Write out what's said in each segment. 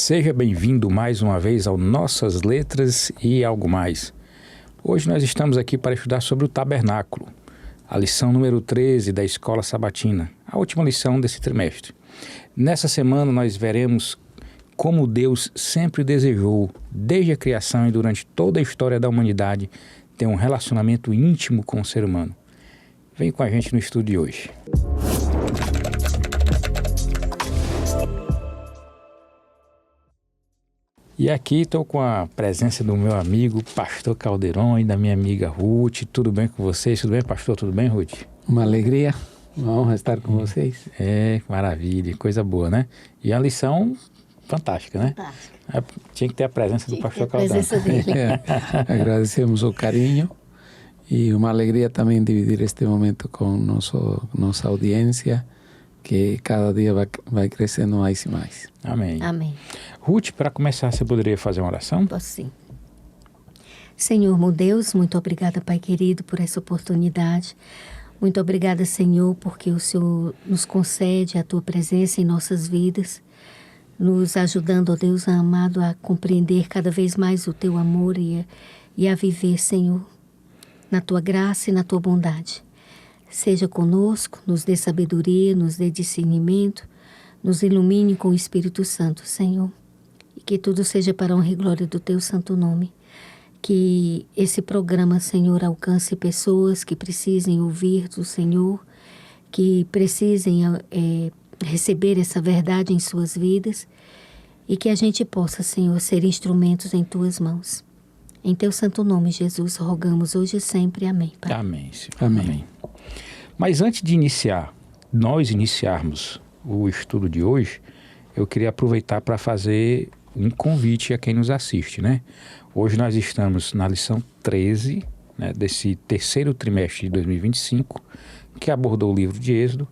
Seja bem-vindo mais uma vez ao Nossas Letras e Algo Mais. Hoje nós estamos aqui para estudar sobre o tabernáculo, a lição número 13 da Escola Sabatina, a última lição desse trimestre. Nessa semana nós veremos como Deus sempre desejou, desde a criação e durante toda a história da humanidade, ter um relacionamento íntimo com o ser humano. Vem com a gente no estudo de hoje. E aqui estou com a presença do meu amigo Pastor Calderon e da minha amiga Ruth. Tudo bem com vocês? Tudo bem, pastor? Tudo bem, Ruth? Uma alegria, uma honra estar com vocês. Maravilha, coisa boa, né? E a lição fantástica, né? Fantástica. Tinha que ter a presença do pastor Calderon. A presença dele. Agradecemos o carinho e uma alegria também dividir este momento com nossa audiência, que cada dia vai crescendo mais e mais. Amém. Amém. Ruth, para começar, você poderia fazer uma oração? Posso sim. Senhor, meu Deus, muito obrigada, Pai querido, por essa oportunidade. Muito obrigada, Senhor, porque o Senhor nos concede a Tua presença em nossas vidas, nos ajudando, ó Deus amado, a compreender cada vez mais o Teu amor e a viver, Senhor, na Tua graça e na Tua bondade. Seja conosco, nos dê sabedoria, nos dê discernimento, nos ilumine com o Espírito Santo, Senhor. E que tudo seja para a honra e glória do Teu santo nome. Que esse programa, Senhor, alcance pessoas que precisem ouvir do Senhor, que precisem receber essa verdade em suas vidas e que a gente possa, Senhor, ser instrumentos em Tuas mãos. Em Teu santo nome, Jesus, rogamos hoje e sempre. Amém, Pai. Amém, Senhor. Amém. Mas antes de nós iniciarmos o estudo de hoje, eu queria aproveitar para fazer um convite a quem nos assiste, né? Hoje nós estamos na lição 13, né, desse terceiro trimestre de 2025, que abordou o livro de Êxodo,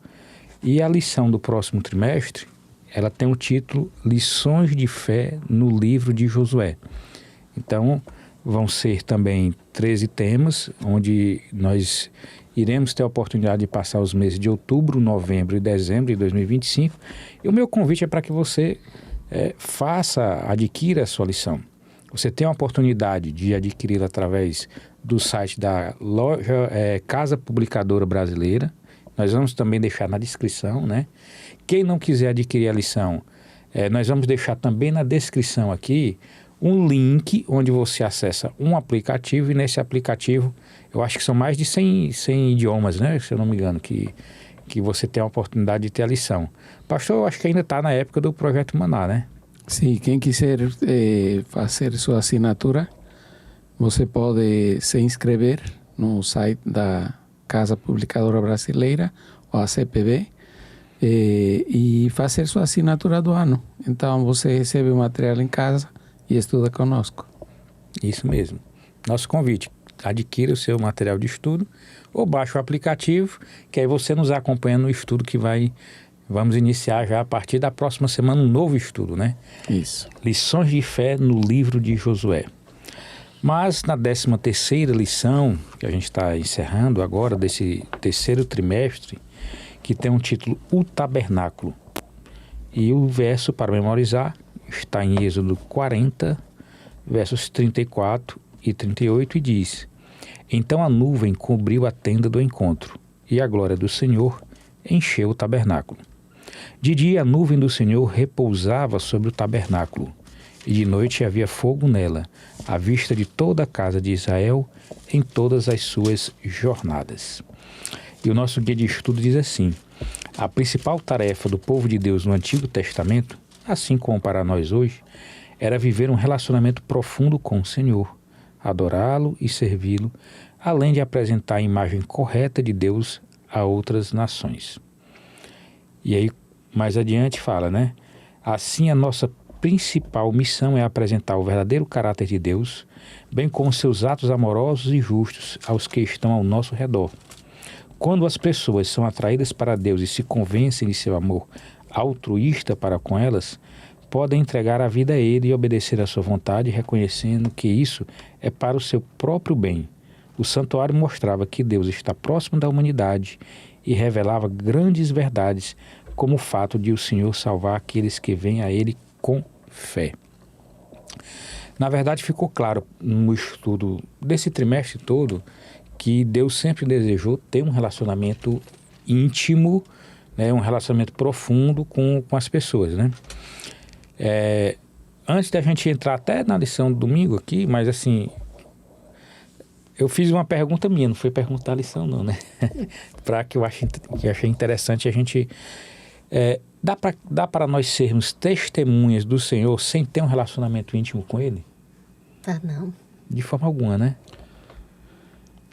e a lição do próximo trimestre, ela tem o título Lições de Fé no livro de Josué. Então, vão ser também 13 temas, onde nós iremos ter a oportunidade de passar os meses de outubro, novembro e dezembro de 2025. E o meu convite é para que você adquira a sua lição. Você tem a oportunidade de adquiri-la através do site da loja Casa Publicadora Brasileira. Nós vamos também deixar na descrição, né? Quem não quiser adquirir a lição, nós vamos deixar também na descrição aqui um link onde você acessa um aplicativo, e nesse aplicativo, eu acho que são mais de 100 idiomas, né? Se eu não me engano, que você tem a oportunidade de ter a lição. Pastor, eu acho que ainda está na época do Projeto Maná, né? Sim, quem quiser fazer sua assinatura, você pode se inscrever no site da Casa Publicadora Brasileira, ou a CPB, e fazer sua assinatura do ano. Então, você recebe o material em casa e estuda conosco. Isso mesmo. Nosso convite, adquira o seu material de estudo ou baixe o aplicativo, que aí você nos acompanha no estudo que vamos iniciar já a partir da próxima semana um novo estudo, né? Isso. Lições de Fé no livro de Josué. Mas na 13ª lição, que a gente está encerrando agora, desse terceiro trimestre, que tem um título O Tabernáculo. E o verso para memorizar está em Êxodo 40, versos 34 e 38, e diz: Então a nuvem cobriu a tenda do encontro, e a glória do Senhor encheu o tabernáculo. De dia a nuvem do Senhor repousava sobre o tabernáculo, e de noite havia fogo nela, à vista de toda a casa de Israel, em todas as suas jornadas. E o nosso guia de estudo diz assim: a principal tarefa do povo de Deus no Antigo Testamento, assim como para nós hoje, era viver um relacionamento profundo com o Senhor, adorá-lo e servi-lo, além de apresentar a imagem correta de Deus a outras nações. E aí, mais adiante fala, né? Assim, a nossa principal missão é apresentar o verdadeiro caráter de Deus, bem como seus atos amorosos e justos aos que estão ao nosso redor. Quando as pessoas são atraídas para Deus e se convencem de seu amor altruísta para com elas, podem entregar a vida a Ele e obedecer à sua vontade, reconhecendo que isso é para o seu próprio bem. O santuário mostrava que Deus está próximo da humanidade e revelava grandes verdades, como o fato de o Senhor salvar aqueles que vêm a Ele com fé. Na verdade, ficou claro no estudo desse trimestre todo que Deus sempre desejou ter um relacionamento íntimo, né, um relacionamento profundo com as pessoas, né? Antes da gente entrar até na lição do domingo aqui, mas assim, eu fiz uma pergunta minha, não foi perguntar a lição não, né? Para que eu achei interessante a gente... dá para nós sermos testemunhas do Senhor sem ter um relacionamento íntimo com Ele? Tá, não. De forma alguma, né?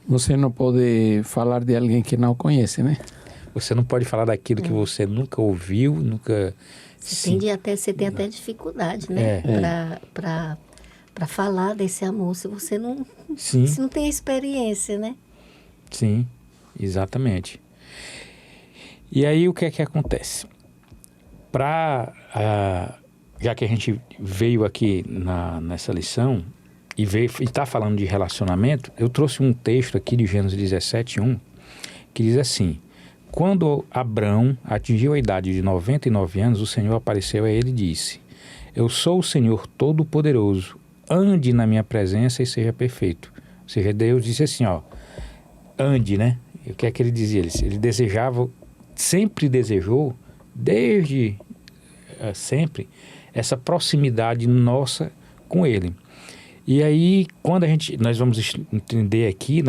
Você não pode falar de alguém que não conhece, né? Você não pode falar daquilo que você nunca ouviu, nunca... Você tem até dificuldade, né? Para falar desse amor, se você não tem a experiência, né? Sim, exatamente. E aí o que é que acontece? Já que a gente veio aqui nessa lição e está falando de relacionamento, eu trouxe um texto aqui de Gênesis 17:1, que diz assim: quando Abrão atingiu a idade de 99 anos, o Senhor apareceu a ele e disse: eu sou o Senhor Todo-Poderoso, ande na minha presença e seja perfeito. Ou seja, Deus disse assim, ande, né? E o que é que ele dizia? Ele desejava, sempre desejou, desde sempre, essa proximidade nossa com Ele. E aí, quando nós vamos entender aqui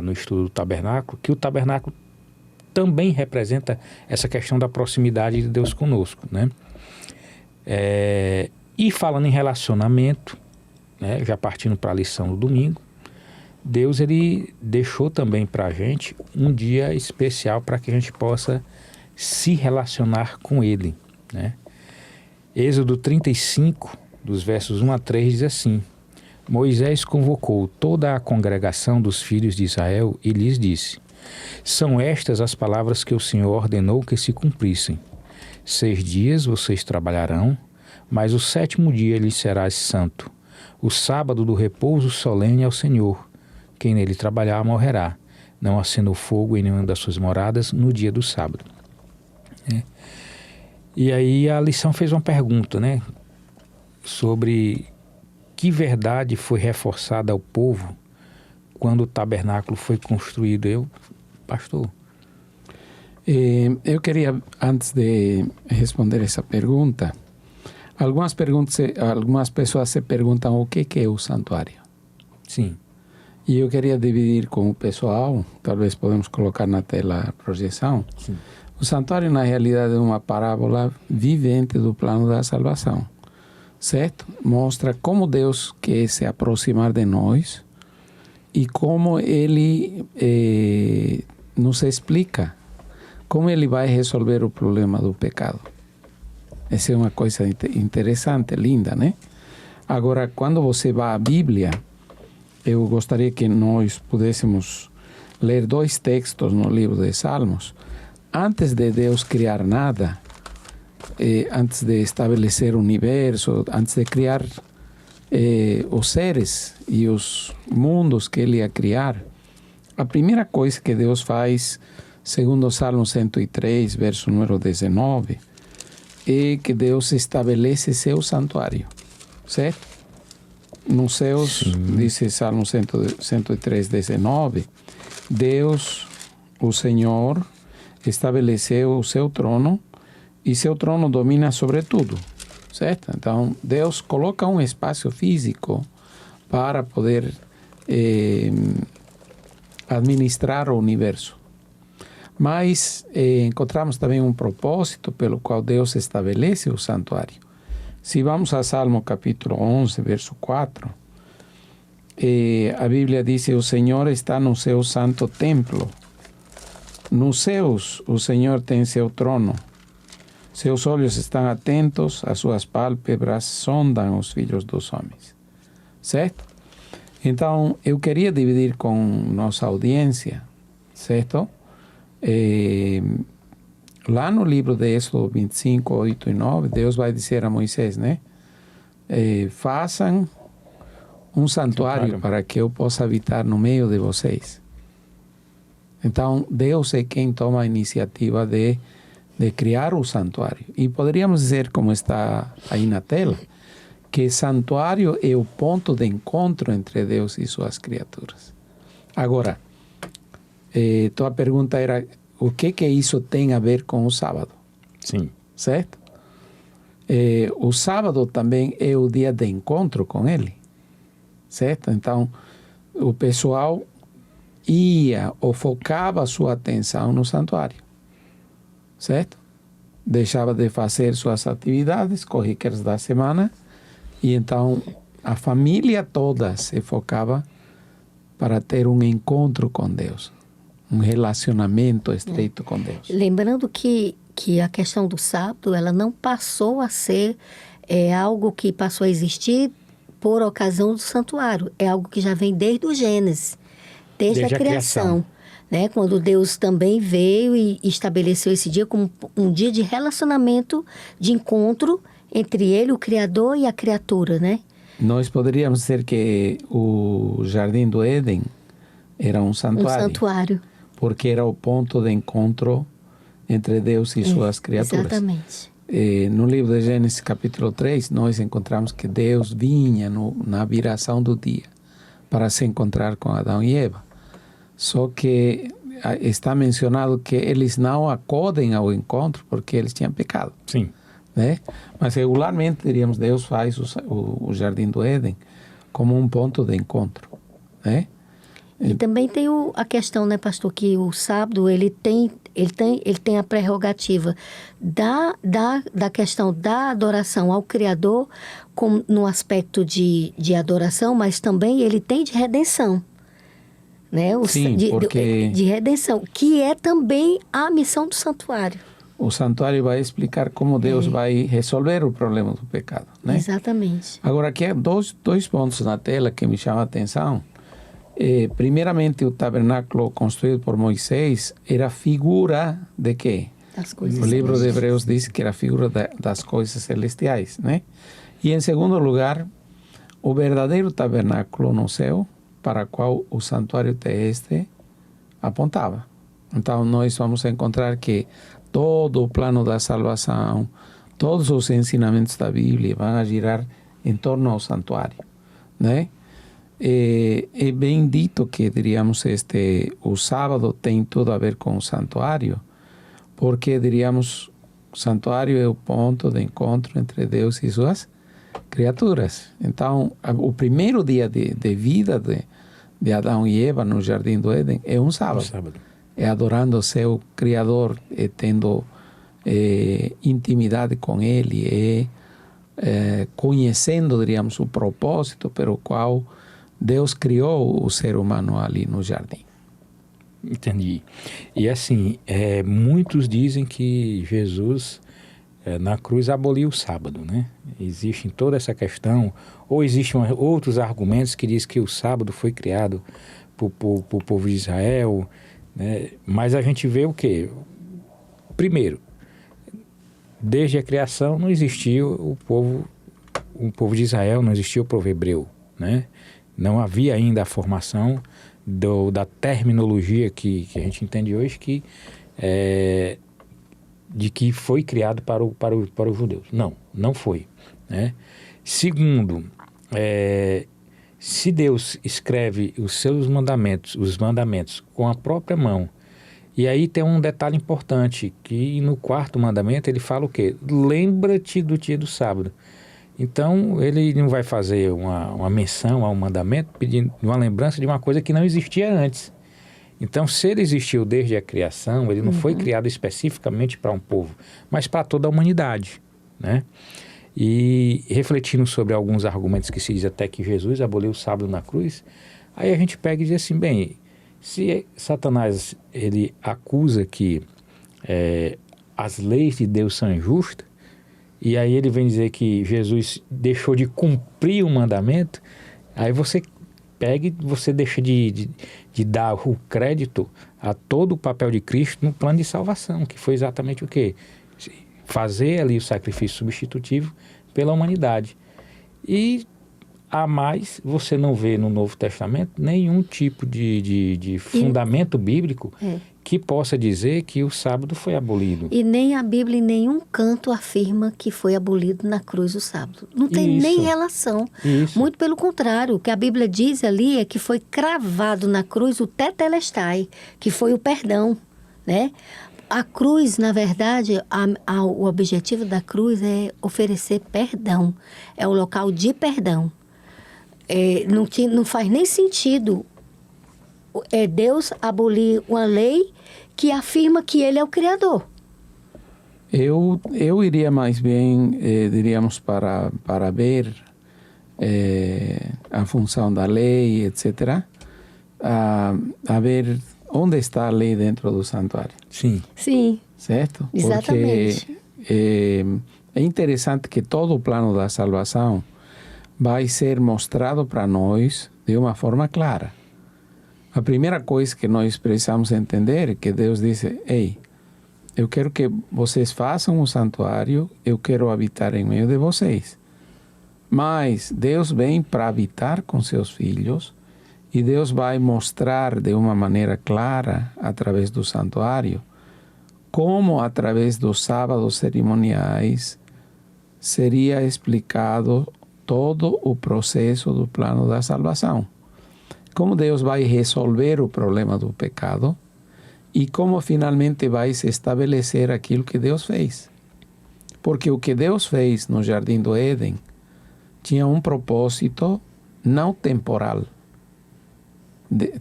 no estudo do tabernáculo, que o tabernáculo também representa essa questão da proximidade de Deus conosco, né? E falando em relacionamento, né, já partindo para a lição do domingo, Deus ele deixou também para a gente um dia especial para que a gente possa se relacionar com Ele, né? Êxodo 35, dos versos 1 a 3, diz assim: Moisés convocou toda a congregação dos filhos de Israel e lhes disse: são estas as palavras que o Senhor ordenou que se cumprissem. 6 dias vocês trabalharão, mas o 7º dia lhes será santo. O sábado do repouso solene ao Senhor. Quem nele trabalhar morrerá. Não acenda o fogo em nenhuma das suas moradas no dia do sábado. E aí a lição fez uma pergunta, né? Sobre que verdade foi reforçada ao povo quando o tabernáculo foi construído. Pastor? Eu queria, antes de responder essa pergunta, algumas pessoas se perguntam o que é o santuário. Sim. E eu queria dividir com o pessoal, talvez podemos colocar na tela a projeção. Sim. O santuário, na realidade, é uma parábola vivente do plano da salvação, certo? Mostra como Deus quer se aproximar de nós e como Ele nos explica como Ele vai resolver o problema do pecado. Essa é uma coisa interessante, linda, né? Agora, quando você vai à Bíblia, eu gostaria que nós pudéssemos ler 2 textos no livro de Salmos. Antes de Deus criar nada, antes de estabelecer o universo, antes de criar os seres e os mundos que Ele ia criar, a primeira coisa que Deus faz, segundo o Salmo 103, verso número 19, é que Deus estabelece seu santuário, certo? Nos céus, diz Salmo 103, 19, Deus, o Senhor, estabeleceu o seu trono e seu trono domina sobre tudo, certo? Então, Deus coloca um espaço físico para poder administrar o universo. Mas encontramos também um propósito pelo qual Deus estabelece o santuário. Se vamos a Salmo capítulo 11, verso 4, a Bíblia diz: o Senhor está no seu santo templo. Nos céus, o Senhor tem seu trono. Seus olhos estão atentos, as suas pálpebras sondam os filhos dos homens. Certo? Então, eu queria dividir com nossa audiência, certo? Lá no livro de Êxodo 25, 8 e 9, Deus vai dizer a Moisés, né? Façam um santuário para que eu possa habitar no meio de vocês. Então, Deus é quem toma a iniciativa de criar o santuário. E poderíamos dizer, como está aí na tela, que santuário é o ponto de encontro entre Deus e suas criaturas. Agora, tua pergunta era o que isso tem a ver com o sábado? Sim. Certo? O sábado também é o dia de encontro com Ele, certo? Então, o pessoal ia ou focava sua atenção no santuário, certo? Deixava de fazer suas atividades corriqueiras da semana e então a família toda se focava para ter um encontro com Deus, um relacionamento estreito com Deus. Lembrando que a questão do sábado, ela não passou a ser algo que passou a existir por ocasião do santuário. É algo que já vem desde o Gênesis, desde a criação. Né? Quando Deus também veio e estabeleceu esse dia como um dia de relacionamento, de encontro entre Ele, o Criador, e a criatura, né? Nós poderíamos dizer que o Jardim do Éden era um santuário. Um santuário. Porque era o ponto de encontro entre Deus e suas criaturas. Exatamente. No livro de Gênesis, capítulo 3, nós encontramos que Deus vinha na viração do dia para se encontrar com Adão e Eva. Só que está mencionado que eles não acodem ao encontro porque eles tinham pecado. Sim. Né? Mas regularmente, diríamos, Deus faz o Jardim do Éden como um ponto de encontro. Né? E também tem a questão, né, pastor, que o sábado ele tem a prerrogativa da questão da adoração ao Criador no aspecto de adoração, mas também ele tem de redenção. Né? Porque de redenção, que é também a missão do santuário. O santuário vai explicar como Deus vai resolver o problema do pecado. Né? Exatamente. Agora, aqui há dois pontos na tela que me chamam a atenção. Primeiramente, o tabernáculo construído por Moisés era figura de quê? Das coisas o livro de celestiais. Hebreus diz que era figura das coisas celestiais. Né? E, em segundo lugar, o verdadeiro tabernáculo no céu, para o qual o santuário terrestre apontava. Então, nós vamos encontrar que todo o plano da salvação, todos os ensinamentos da Bíblia vão a girar em torno ao santuário, né? É bem dito que, diríamos, o sábado tem tudo a ver com o santuário, porque, diríamos, o santuário é o ponto de encontro entre Deus e suas criaturas. Então, o primeiro dia de vida de Adão e Eva no Jardim do Éden é um sábado. É adorando o seu Criador, tendo intimidade com Ele, conhecendo, diríamos, o propósito pelo qual Deus criou o ser humano ali no jardim. Entendi. E assim, muitos dizem que Jesus na cruz aboliu o sábado, né? Existe toda essa questão, ou existem outros argumentos que dizem que o sábado foi criado por povo de Israel, né? Mas a gente vê o quê? Primeiro, desde a criação não existiu o povo de Israel, não existia o povo hebreu, né? Não havia ainda a formação da terminologia que a gente entende hoje de que foi criado para os judeus. Não foi, né? Segundo, se Deus escreve os mandamentos com a própria mão, e aí tem um detalhe importante, que no quarto mandamento ele fala o quê? Lembra-te do dia do sábado. Então, ele não vai fazer uma menção a um mandamento pedindo uma lembrança de uma coisa que não existia antes. Então, se ele existiu desde a criação, ele não foi criado especificamente para um povo, mas para toda a humanidade, né? E refletindo sobre alguns argumentos que se diz até que Jesus aboliu o sábado na cruz, aí a gente pega e diz assim, bem, se Satanás ele acusa que as leis de Deus são injustas, e aí ele vem dizer que Jesus deixou de cumprir o mandamento, aí você pega e você deixa de dar o crédito a todo o papel de Cristo no plano de salvação, que foi exatamente o quê? Fazer ali o sacrifício substitutivo pela humanidade. E a mais, você não vê no Novo Testamento nenhum tipo de fundamento bíblico que possa dizer que o sábado foi abolido. E nem a Bíblia em nenhum canto afirma que foi abolido na cruz o sábado. Não tem nem relação. Isso. Muito pelo contrário, o que a Bíblia diz ali é que foi cravado na cruz o tetelestai, que foi o perdão, né? A cruz, na verdade, o objetivo da cruz é oferecer perdão. É o local de perdão. Não faz nem sentido Deus abolir uma lei que afirma que ele é o Criador. Eu iria mais bem, diríamos, para ver a função da lei, etc., a ver onde está a lei dentro do santuário. Sim. Sim. Certo? Exatamente. Porque é interessante que todo o plano da salvação vai ser mostrado para nós de uma forma clara. A primeira coisa que nós precisamos entender é que Deus disse: ei, eu quero que vocês façam um santuário, eu quero habitar em meio de vocês. Mas Deus vem para habitar com seus filhos e Deus vai mostrar de uma maneira clara, através do santuário, como através dos sábados cerimoniais seria explicado todo o processo do plano da salvação. Como Deus vai resolver o problema do pecado e como finalmente vai se estabelecer aquilo que Deus fez. Porque o que Deus fez no Jardim do Éden tinha um propósito não temporal,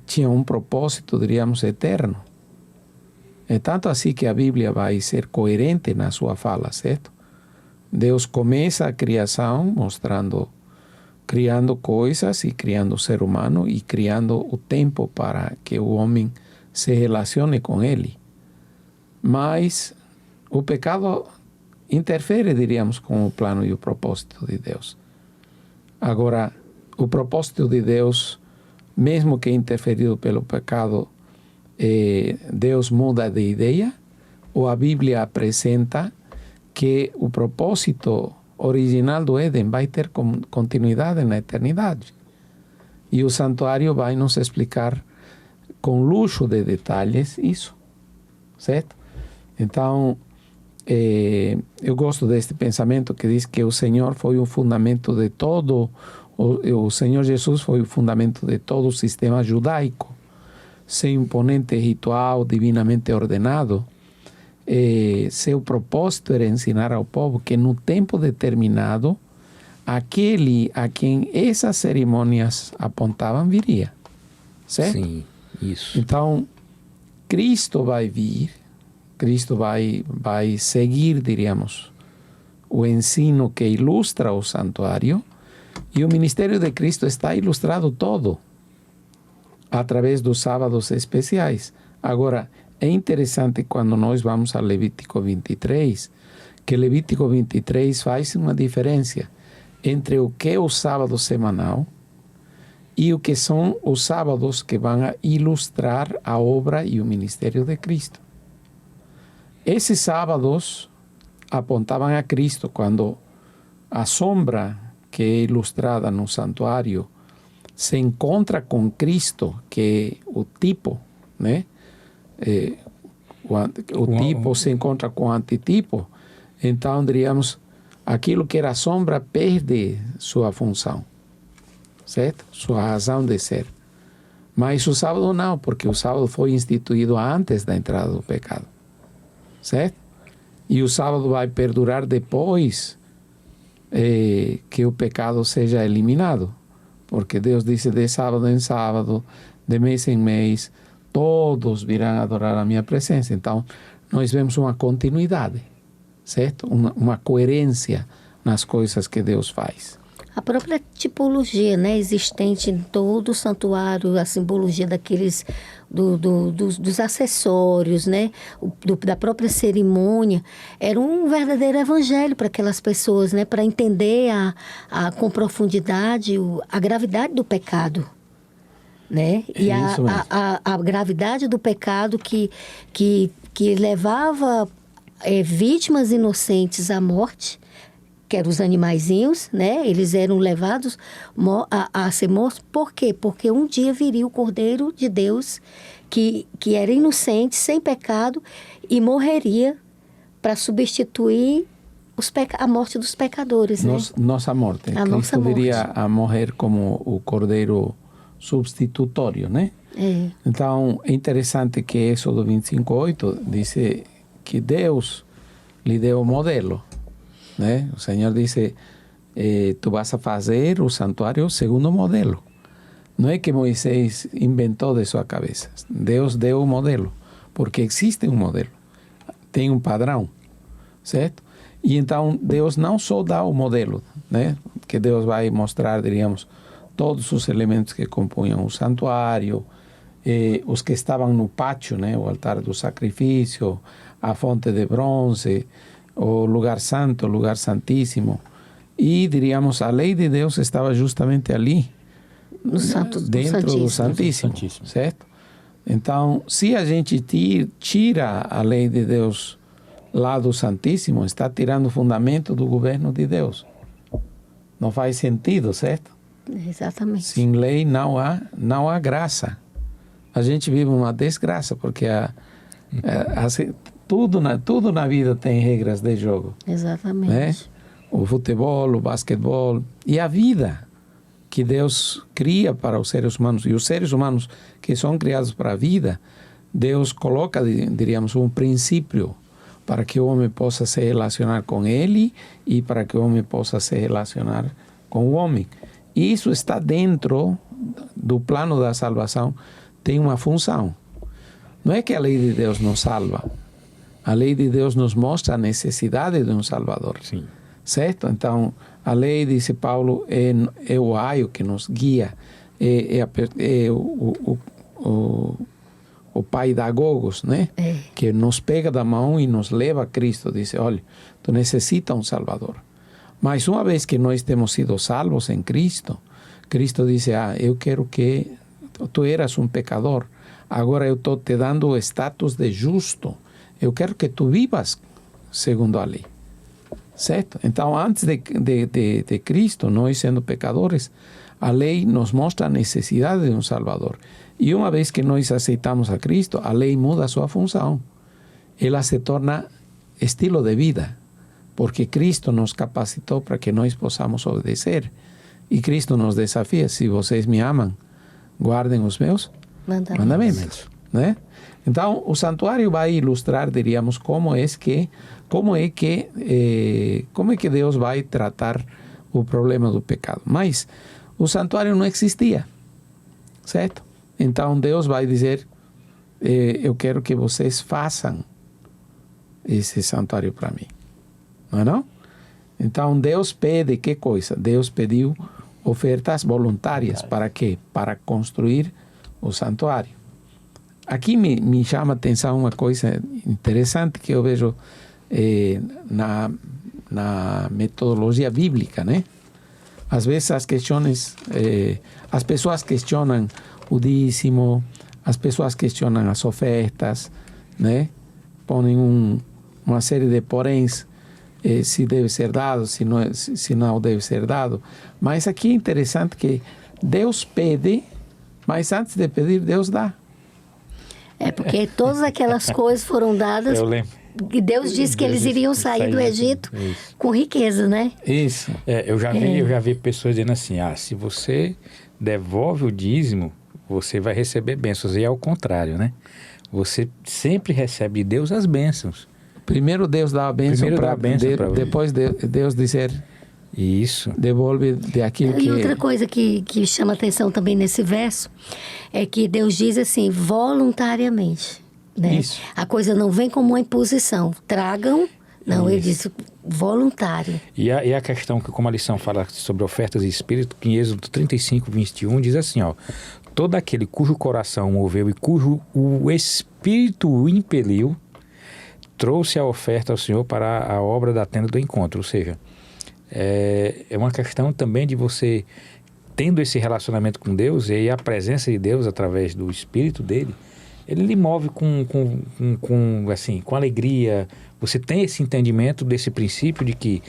tinha um propósito, diríamos, eterno. É tanto assim que a Bíblia vai ser coerente na sua fala, certo? Deus começa a criação criando coisas e criando o ser humano e criando o tempo para que o homem se relacione com ele. Mas o pecado interfere, diríamos, com o plano e o propósito de Deus. Agora, o propósito de Deus, mesmo que interferido pelo pecado, Deus muda de ideia, ou a Bíblia apresenta que o propósito original do Éden vai ter continuidade na eternidade. E o santuário vai nos explicar com luxo de detalhes isso, certo? Então, eu gosto deste pensamento que diz que o Senhor foi o fundamento de todo, o Senhor Jesus foi o fundamento de todo o sistema judaico, sem imponente ritual divinamente ordenado. Seu propósito era ensinar ao povo que no tempo determinado, aquele a quem essas cerimônias apontavam viria, certo? Sim, isso. Então, Cristo vai vir, Cristo vai seguir, diríamos, o ensino que ilustra o santuário, e o ministério de Cristo está ilustrado todo através dos sábados especiais. Agora, é interessante quando nós vamos a Levítico 23, que Levítico 23 faz uma diferença entre o que é o sábado semanal e o que são os sábados que vão a ilustrar a obra e o ministério de Cristo. Esses sábados apontavam a Cristo quando a sombra que é ilustrada no santuário se encontra com Cristo, que é o tipo, né? O tipo se encontra com o antitipo, então diríamos, aquilo que era sombra perde sua função, certo? Sua razão de ser. Mas o sábado não, porque o sábado foi instituído antes da entrada do pecado, certo? E o sábado vai perdurar depois que o pecado seja eliminado, porque Deus disse: de sábado em sábado, de mês em mês, todos virão adorar a minha presença. Então, nós vemos uma continuidade, certo? Uma coerência nas coisas que Deus faz. A própria tipologia, né, existente em todo o santuário, a simbologia daqueles, dos acessórios, né, da própria cerimônia, era um verdadeiro evangelho para aquelas pessoas, né, para entender com profundidade a gravidade do pecado. Né? E a gravidade do pecado que levava vítimas inocentes à morte que eram os animaizinhos, né? Eles eram levados a ser mortos. Por quê? Porque um dia viria o Cordeiro de Deus, que era inocente, sem pecado, e morreria para substituir a morte dos pecadores, né? Nossa morte. Cristo viria a morrer como o Cordeiro substitutório, né? É. Então, é interessante que Êxodo 25:8 diz que Deus lhe deu o modelo, né? O Senhor disse, tu vas a fazer o santuário segundo o modelo. Não é que Moisés inventou de sua cabeça. Deus deu o modelo, porque existe um modelo, tem um padrão, certo? E então Deus não só dá o modelo, né? Que Deus vai mostrar, diríamos, todos os elementos que compunham o santuário, os que estavam no pátio, né? O altar do sacrifício, a fonte de bronze, o lugar santo, o lugar santíssimo. E, diríamos, a lei de Deus estava justamente ali, dentro do Santíssimo, certo? Então, se a gente tira a lei de Deus lá do Santíssimo, está tirando o fundamento do governo de Deus. Não faz sentido, certo? Exatamente. Sem lei não há graça. A gente vive uma desgraça, porque tudo na vida tem regras de jogo. Exatamente. Né? O futebol, o basquetebol e a vida que Deus cria para os seres humanos. E os seres humanos que são criados para a vida, Deus coloca, diríamos, um princípio para que o homem possa se relacionar com ele e para que o homem possa se relacionar com o homem. E isso está dentro do plano da salvação, tem uma função. Não é que a lei de Deus nos salva. A lei de Deus nos mostra a necessidade de um Salvador. Sim. Certo? Então, a lei, disse Paulo, é o aio que nos guia, o paidagogos, né? Que nos pega da mão e nos leva a Cristo. Diz, olha, tu necessitas um Salvador. Mas uma vez que nós temos sido salvos em Cristo, Cristo diz, eu quero que tu eras um pecador, agora eu estou te dando o status de justo. Eu quero que tu vivas segundo a lei. Certo? Então, antes de Cristo, nós sendo pecadores, a lei nos mostra a necessidade de um Salvador. E uma vez que nós aceitamos a Cristo, a lei muda a sua função. Ela se torna estilo de vida, porque Cristo nos capacitou para que nós possamos obedecer. E Cristo nos desafia, se vocês me amam, guardem os meus mandamentos. Né? Então, o santuário vai ilustrar, diríamos, como é que Deus vai tratar o problema do pecado. Mas o santuário não existia, certo? Então Deus vai dizer, eu quero que vocês façam esse santuário para mim. Não é não? Então Deus pede que coisa? Deus pediu ofertas voluntárias. Para quê? Para construir o santuário. Aqui me chama a atenção uma coisa interessante que eu vejo na metodologia bíblica, né? Às vezes as pessoas questionam o dízimo, as pessoas questionam as ofertas, né? Põem uma série de poréns, se deve ser dado, se não deve ser dado. Mas aqui é interessante que Deus pede, mas antes de pedir, Deus dá. Porque todas aquelas coisas foram dadas. Eu lembro. E Deus disse que eles iriam sair do Egito com riqueza, né? Isso. Eu já vi pessoas dizendo assim, se você devolve o dízimo, você vai receber bênçãos. E é o contrário, né? Você sempre recebe de Deus as bênçãos. Primeiro Deus dá a bênção para depois Deus dizer... Isso. Devolve de aquilo que... E outra coisa que chama atenção também nesse verso é que Deus diz assim, voluntariamente. Né? Isso. A coisa não vem como uma imposição. Tragam, não, ele diz voluntário. E a questão que, como a lição fala sobre ofertas e espírito, que em Êxodo 35:21 diz assim, todo aquele cujo coração moveu e cujo o espírito o impeliu, trouxe a oferta ao Senhor para a obra da tenda do encontro. Ou seja, é uma questão também de você, tendo esse relacionamento com Deus e a presença de Deus através do Espírito dele, ele lhe move com alegria. Você tem esse entendimento desse princípio de que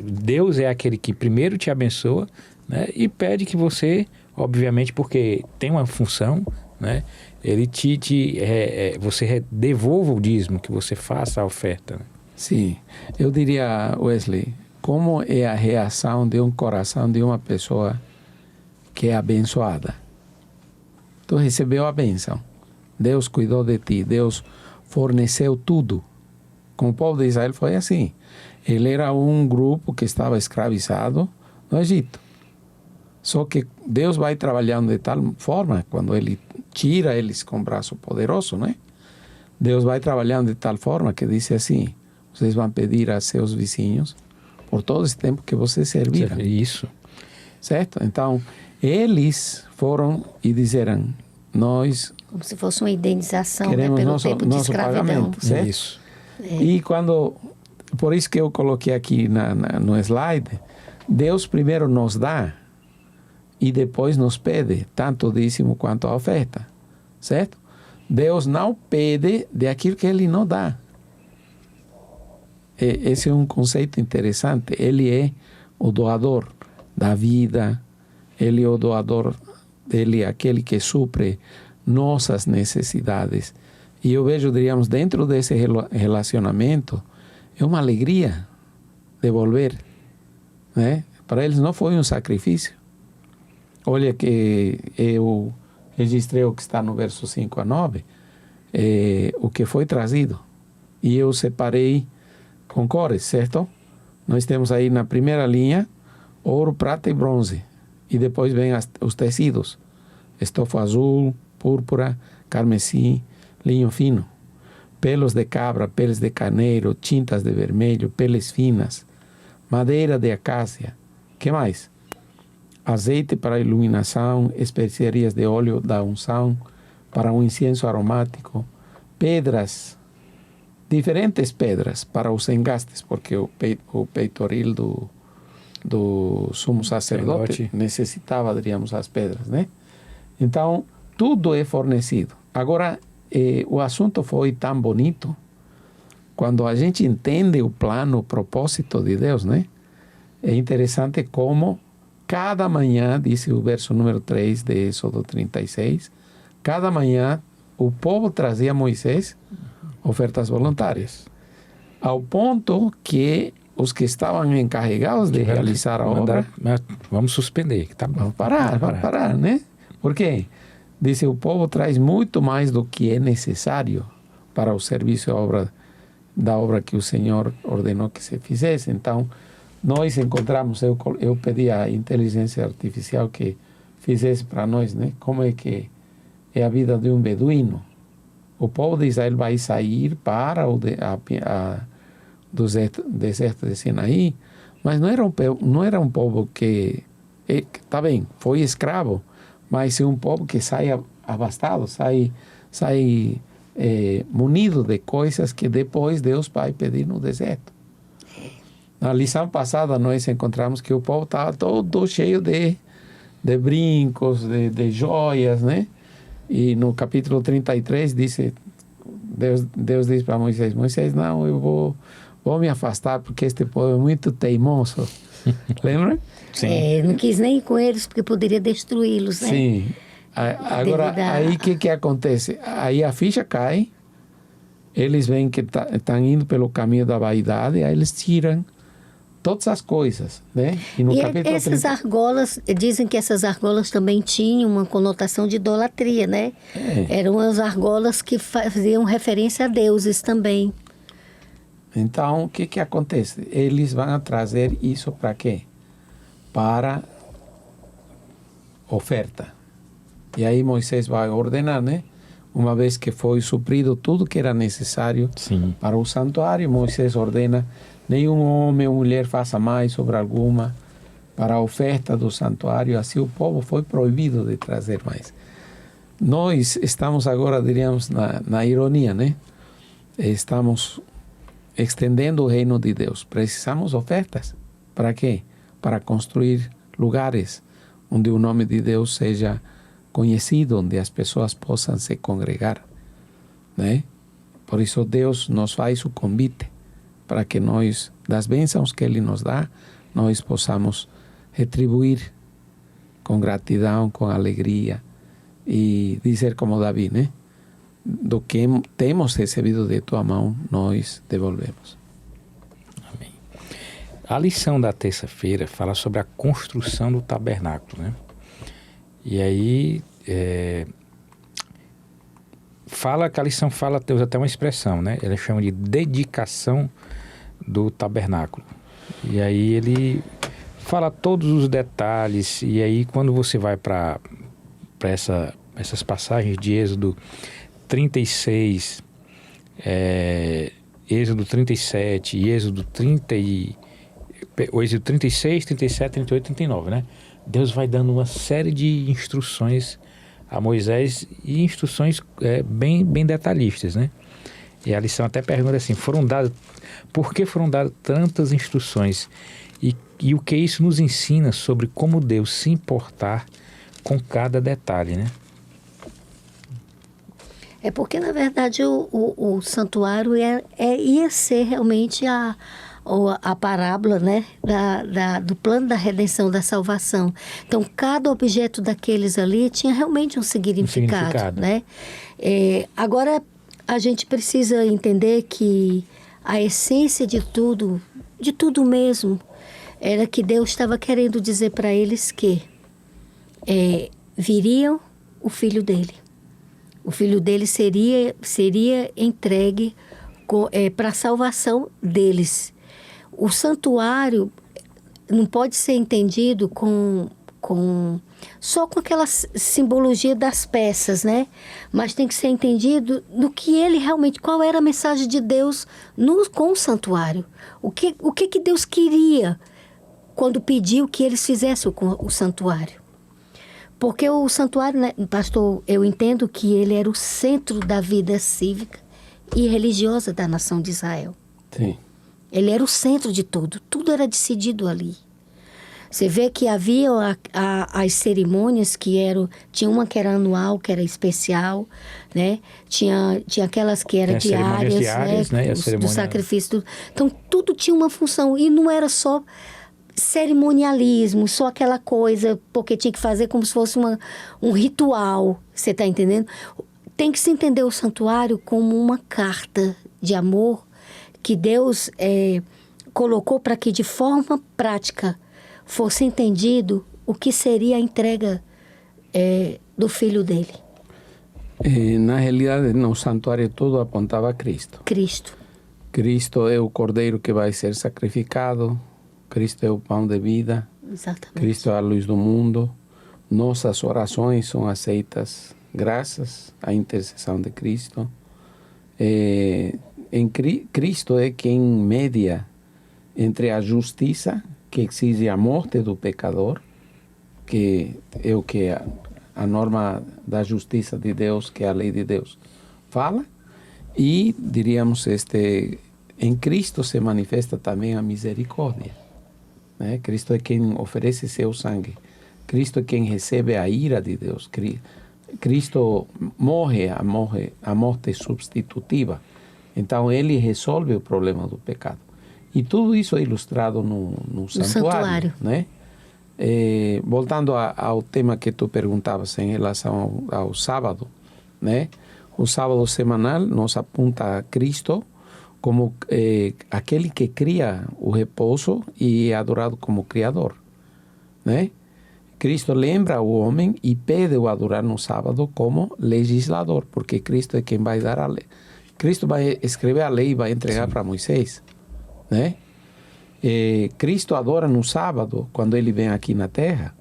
Deus é aquele que primeiro te abençoa, né? E pede que você, obviamente, porque tem uma função, né? Ele você devolva o dízimo, que você faça a oferta. Né? Sim, eu diria, Wesley, como é a reação de um coração de uma pessoa que é abençoada? Tu recebeu a bênção, Deus cuidou de ti, Deus forneceu tudo. Com o povo de Israel foi assim. Ele era um grupo que estava escravizado no Egito. Só que Deus vai trabalhando de tal forma, quando Ele tira eles com o braço poderoso, né? Deus vai trabalhando de tal forma que diz assim: vocês vão pedir a seus vizinhos por todo esse tempo que vocês serviram. Isso. Certo? Então, eles foram e disseram: nós como se fosse uma indenização, queremos pelo nosso, tempo de nosso escravidão. pagamento, certo? Isso. E por isso que eu coloquei aqui no slide, Deus primeiro nos dá e depois nos pede, tanto o dízimo quanto a oferta, certo? Deus não pede de aquilo que Ele não dá. Esse é um conceito interessante. Ele é o doador da vida, Ele é o doador, Ele é aquele que supre nossas necessidades. E eu vejo, diríamos, dentro desse relacionamento, é uma alegria devolver, né? Para eles não foi um sacrifício. Olha que eu registrei o que está no verso 5 a 9, o que foi trazido. E eu separei com cores, certo? Nós temos aí na primeira linha ouro, prata e bronze. E depois vem os tecidos: estofa azul, púrpura, carmesim, linho fino, pelos de cabra, peles de carneiro, tintas de vermelho, peles finas, madeira de acácia. Que mais? Azeite para iluminação, especiarias de óleo da unção, para um incenso aromático, pedras, diferentes pedras para os engastes, porque o peitoril do sumo sacerdote necessitava, diríamos, as pedras, né? Então, tudo é fornecido. Agora, o assunto foi tão bonito quando a gente entende o plano, o propósito de Deus, né? É interessante como cada manhã, disse o verso número 3 de Êxodo 36, cada manhã o povo trazia a Moisés ofertas voluntárias, ao ponto que os que estavam encarregados de realizar a obra... Vamos suspender, tá bom. Vamos parar, né? Por quê? Disse, o povo traz muito mais do que é necessário para o serviço da obra que o Senhor ordenou que se fizesse. Então, nós encontramos, eu pedi à inteligência artificial que fizesse para nós, né? Como é que é a vida de um beduíno. O povo de Israel vai sair para o deserto de Sinaí, mas não era um povo que, tá bem, foi escravo, mas é um povo que sai abastado, sai munido de coisas que depois Deus vai pedir no deserto. Na lição passada nós encontramos que o povo estava todo cheio de brincos, de joias, né? E no capítulo 33 Deus diz para Moisés: Moisés, não, eu vou me afastar porque este povo é muito teimoso. Lembra? Sim. Não quis nem ir com eles porque poderia destruí-los, né? Sim. Agora, aí o que acontece? Aí a ficha cai, eles veem que estão indo pelo caminho da vaidade, aí eles tiram todas as coisas, né? E no capítulo essas argolas, dizem que essas argolas também tinham uma conotação de idolatria, né? Eram as argolas que faziam referência a deuses também. Então, o que acontece? Eles vão trazer isso para quê? Para oferta. E aí Moisés vai ordenar, né? Uma vez que foi suprido tudo que era necessário para o santuário, Moisés ordena: nenhum homem ou mulher faça mais sobre alguma para a oferta do santuário. Assim o povo foi proibido de trazer mais. Nós estamos agora, diríamos, na ironia, né? Estamos extendendo o reino de Deus. Precisamos ofertas. Para quê? Para construir lugares onde o nome de Deus seja conhecido, onde as pessoas possam se congregar, né? Por isso Deus nos faz o convite para que nós, das bênçãos que Ele nos dá, nós possamos retribuir com gratidão, com alegria e dizer como Davi, né? Do que temos recebido de tua mão, nós devolvemos. Amém. A lição da terça-feira fala sobre a construção do tabernáculo, né? E aí, a lição fala, usa até uma expressão, né? Ela chama de dedicação do tabernáculo. E aí ele fala todos os detalhes, e aí quando você vai para essas passagens de Êxodo 36, Êxodo 37 e Êxodo 36, 37, 38 e 39, né? Deus vai dando uma série de instruções a Moisés e instruções bem detalhistas, né? E a lição até pergunta assim, por que foram dadas tantas instruções? E o que isso nos ensina sobre como Deus se importar com cada detalhe, né? É porque, na verdade, o santuário ia ser realmente a parábola, né, do plano da redenção, da salvação. Então, cada objeto daqueles ali tinha realmente um significado. Né? Agora, a gente precisa entender que a essência de tudo mesmo, era que Deus estava querendo dizer para eles que viriam o filho dele. O filho dele seria entregue para a salvação deles. O santuário não pode ser entendido só com aquela simbologia das peças, né? Mas tem que ser entendido no que ele realmente, qual era a mensagem de Deus com o santuário. O que Deus queria quando pediu que eles fizessem o santuário. Porque o santuário, né, pastor, eu entendo que ele era o centro da vida cívica e religiosa da nação de Israel. Sim. Ele era o centro de tudo era decidido ali. Você vê que havia as cerimônias tinha uma que era anual, que era especial, né? Tinha aquelas que eram diárias, né? Do sacrifício. Então, tudo tinha uma função e não era só cerimonialismo, só aquela coisa, porque tinha que fazer como se fosse um ritual, você está entendendo? Tem que se entender o santuário como uma carta de amor que Deus colocou para que de forma prática fosse entendido o que seria a entrega do filho dele. Na realidade, no santuário tudo apontava a Cristo. Cristo é o cordeiro que vai ser sacrificado. Cristo é o pão de vida. Exatamente. Cristo é a luz do mundo. Nossas orações são aceitas graças à intercessão de Cristo. Cristo é quem media entre a justiça, que exige a morte do pecador, que é o que a norma da justiça de Deus, que é a lei de Deus, fala, e, diríamos, em Cristo se manifesta também a misericórdia. Né? Cristo é quem oferece seu sangue. Cristo é quem recebe a ira de Deus. Cristo morre a morte substitutiva. Então, ele resolve o problema do pecado. E tudo isso é ilustrado no santuário. Né? Voltando ao tema que tu perguntavas em relação ao sábado, né? O sábado semanal nos aponta a Cristo como aquele que cria o repouso e é adorado como Criador, né? Cristo lembra o homem e pede o adorar no sábado como legislador, porque Cristo é quem vai dar a lei. Cristo vai escrever a lei e vai entregar para Moisés, né? Cristo adora no sábado, quando ele vem aqui na terra,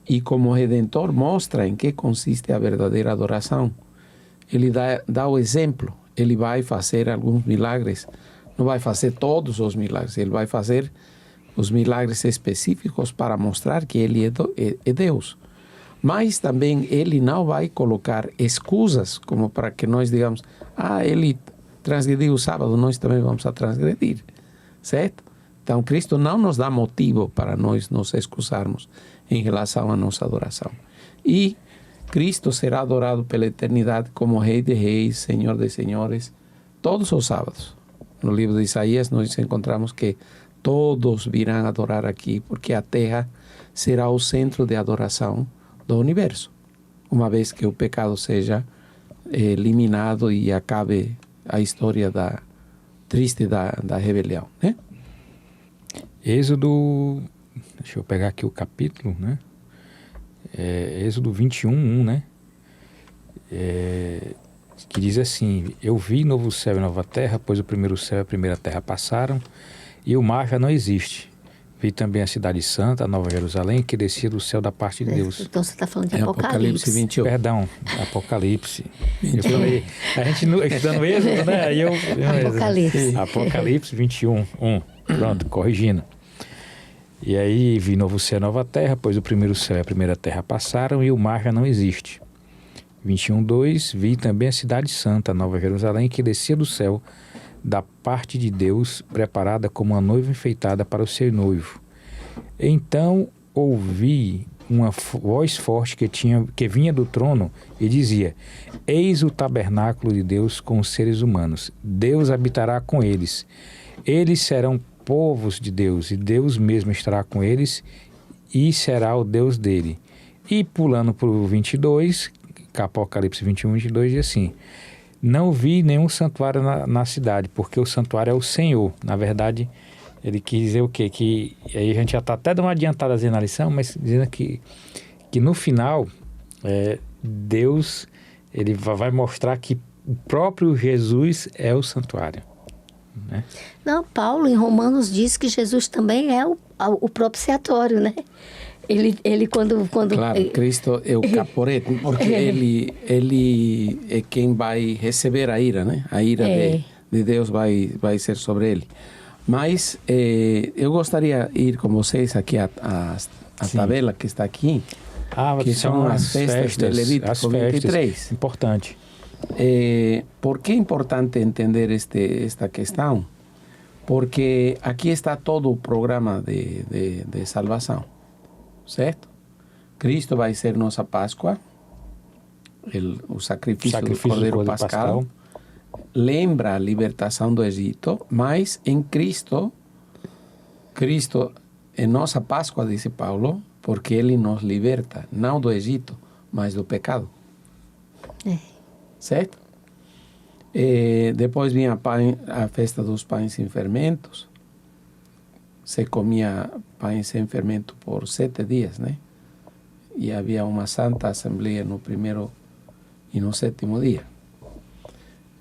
e como Redentor mostra em que consiste a verdadeira adoração. Ele dá o exemplo. Ele vai fazer alguns milagres, não vai fazer todos os milagres, ele vai fazer os milagres específicos para mostrar que ele é Deus. Mas também ele não vai colocar escusas como para que nós digamos, ele transgrediu o sábado, nós também vamos a transgredir, certo? Então Cristo não nos dá motivo para nós nos excusarmos em relação à nossa adoração. E Cristo será adorado pela eternidade como Rei de Reis, Senhor de Senhores, todos os sábados. No livro de Isaías nós encontramos que todos virão adorar aqui, porque a terra será o centro de adoração do universo, uma vez que o pecado seja eliminado e acabe a história triste da rebelião, né? Êxodo, deixa eu pegar aqui o capítulo, né? Êxodo 21, né? Que diz assim: eu vi novo céu e nova terra, pois o primeiro céu e a primeira terra passaram, e o mar já não existe. Vi também a cidade santa, a Nova Jerusalém, que descia do céu da parte de Deus. Então você está falando de Apocalipse 21. Perdão, Apocalipse. Eu falei, a gente estudando Êxodo, né? Aí Apocalipse. Apocalipse 21, 1. Pronto, corrigindo. E aí vi novo céu e nova terra, pois o primeiro céu e a primeira terra passaram, e o mar já não existe. 21, 2. Vi também a cidade santa, a Nova Jerusalém, que descia do céu da parte de Deus, preparada como uma noiva enfeitada para o seu noivo. Então ouvi uma voz forte que vinha do trono e dizia: eis o tabernáculo de Deus com os seres humanos. Deus habitará com eles. Eles serão povos de Deus, e Deus mesmo estará com eles e será o Deus dele. E pulando para o 22, Apocalipse 21, 22, diz assim: não vi nenhum santuário na cidade, porque o santuário é o Senhor. Na verdade, ele quis dizer o quê? Que aí a gente já está até dando uma adiantadazinha na lição, mas dizendo que no final, Deus ele vai mostrar que o próprio Jesus é o santuário, né? Não, Paulo em Romanos diz que Jesus também é o propiciatório, né? Ele quando Claro, Cristo é o caporete, porque ele é quem vai receber a ira, né? A ira de Deus vai ser sobre ele. Mas eu gostaria de ir com vocês aqui a tabela que está aqui, que são as festas de Levítico 23. Importante. ¿Por qué es importante entender esta questão? Porque aqui está todo o programa de salvação, certo? Cristo vai ser nossa Páscoa, o sacrifício do Cordeiro Pascal, lembra a libertação do Egito, mas em Cristo é nossa Páscoa, disse Paulo, porque ele nos liberta, não do Egito, mas do pecado. Certo? Depois vinha a festa dos pães sem fermentos. Se comia pães sem fermento por 7 dias, né? E havia uma santa assembleia no primeiro e no 7º dia.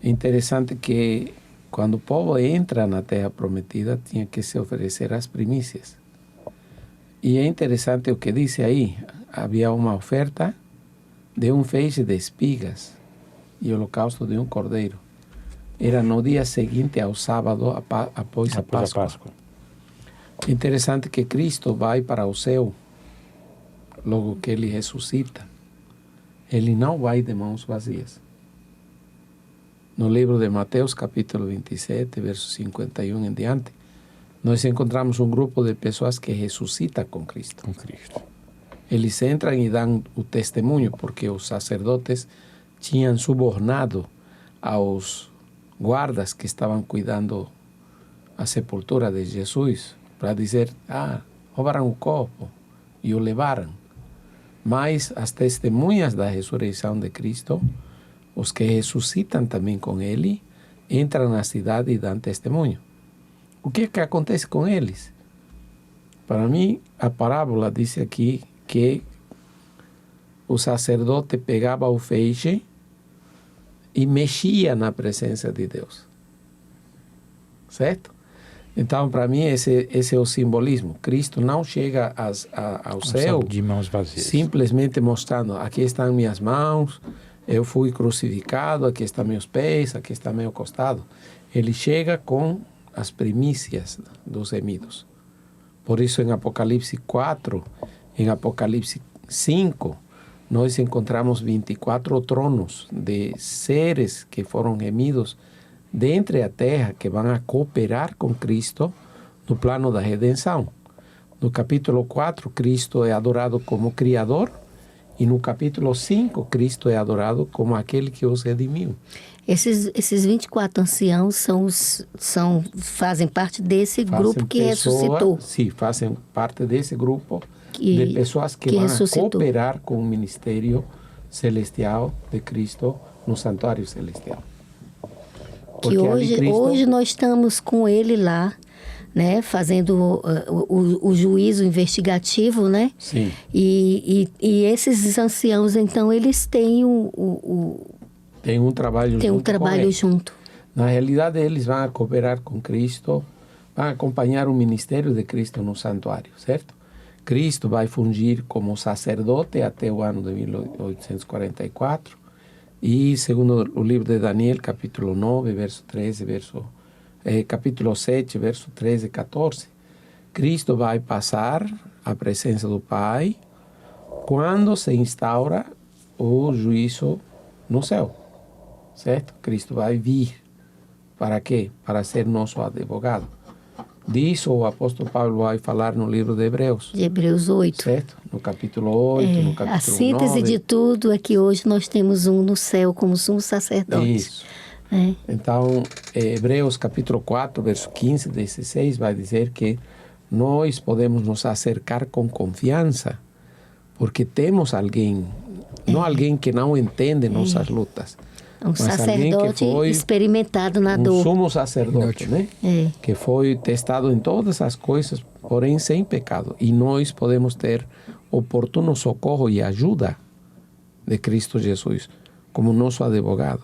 É interessante que quando o povo entra na terra prometida, tinha que se oferecer as primícias. E é interessante o que diz aí. Havia uma oferta de um feixe de espigas e o holocausto de um cordeiro. Era no dia seguinte ao sábado, após a Páscoa. Interessante que Cristo vai para o céu, logo que ele ressuscita. Ele não vai de mãos vazias. No livro de Mateus, capítulo 27, verso 51 em diante, nós encontramos um grupo de pessoas que ressuscita com Cristo. Eles entram e dão o testemunho, porque os sacerdotes tinham subornado aos guardas que estavam cuidando a sepultura de Jesus para dizer, roubaram o corpo e o levaram. Mas as testemunhas da ressurreição de Cristo, os que ressuscitam também com ele, entram na cidade e dão testemunho. O que acontece com eles? Para mim, a parábola diz aqui que o sacerdote pegava o feixe e mexia na presença de Deus. Certo? Então, para mim, esse é o simbolismo. Cristo não chega ao céu de mãos vazias, simplesmente mostrando, aqui estão minhas mãos, eu fui crucificado, aqui estão meus pés, aqui está meu costado. Ele chega com as primícias dos remidos. Por isso, em Apocalipse 4, em Apocalipse 5, nós encontramos 24 tronos de seres que foram remidos dentre a terra, que vão a cooperar com Cristo no plano da redenção. No capítulo 4, Cristo é adorado como Criador, E no capítulo 5, Cristo é adorado como aquele que os redimiu. Esses 24 anciãos fazem parte desse grupo que ressuscitou. Sim, fazem parte desse grupo de pessoas que vão cooperar com o ministério celestial de Cristo no santuário celestial. Que hoje nós estamos com ele lá, né, fazendo o juízo investigativo, né? Sim. E esses anciãos, então, eles têm tem um trabalho junto. Na realidade, eles vão cooperar com Cristo, vão acompanhar o ministério de Cristo no santuário, certo? Cristo vai fungir como sacerdote até o ano de 1844. E, segundo o livro de Daniel, capítulo 9, verso 13, capítulo 7, verso 13 e 14, Cristo vai passar à presença do Pai quando se instaura o juízo no céu, certo? Cristo vai vir. Para quê? Para ser nosso advogado. Disso o apóstolo Paulo vai falar no livro de Hebreus. De Hebreus 8. Certo? No capítulo 8, no capítulo 9. A síntese de tudo é que hoje nós temos um no céu como sumo sacerdote. Isso. Então, Hebreus capítulo 4, verso 15 e 16 vai dizer que nós podemos nos acercar com confiança, porque temos alguém, não alguém que não entende nossas lutas. Um sacerdote experimentado na dor. Um sumo sacerdote, né? Que foi testado em todas as coisas, porém sem pecado. E nós podemos ter oportuno socorro e ajuda de Cristo Jesus como nosso advogado.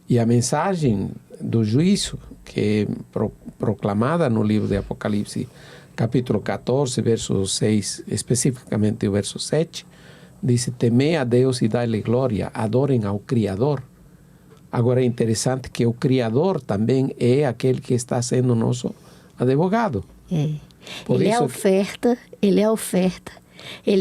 E a mensagem do juízo, que é proclamada no livro de Apocalipse, capítulo 14, verso 6, especificamente o verso 7, diz: temei a Deus e dai-lhe glória, adorem ao Criador. Agora é interessante que o Criador também é aquele que está sendo nosso advogado. Ele é a oferta, ele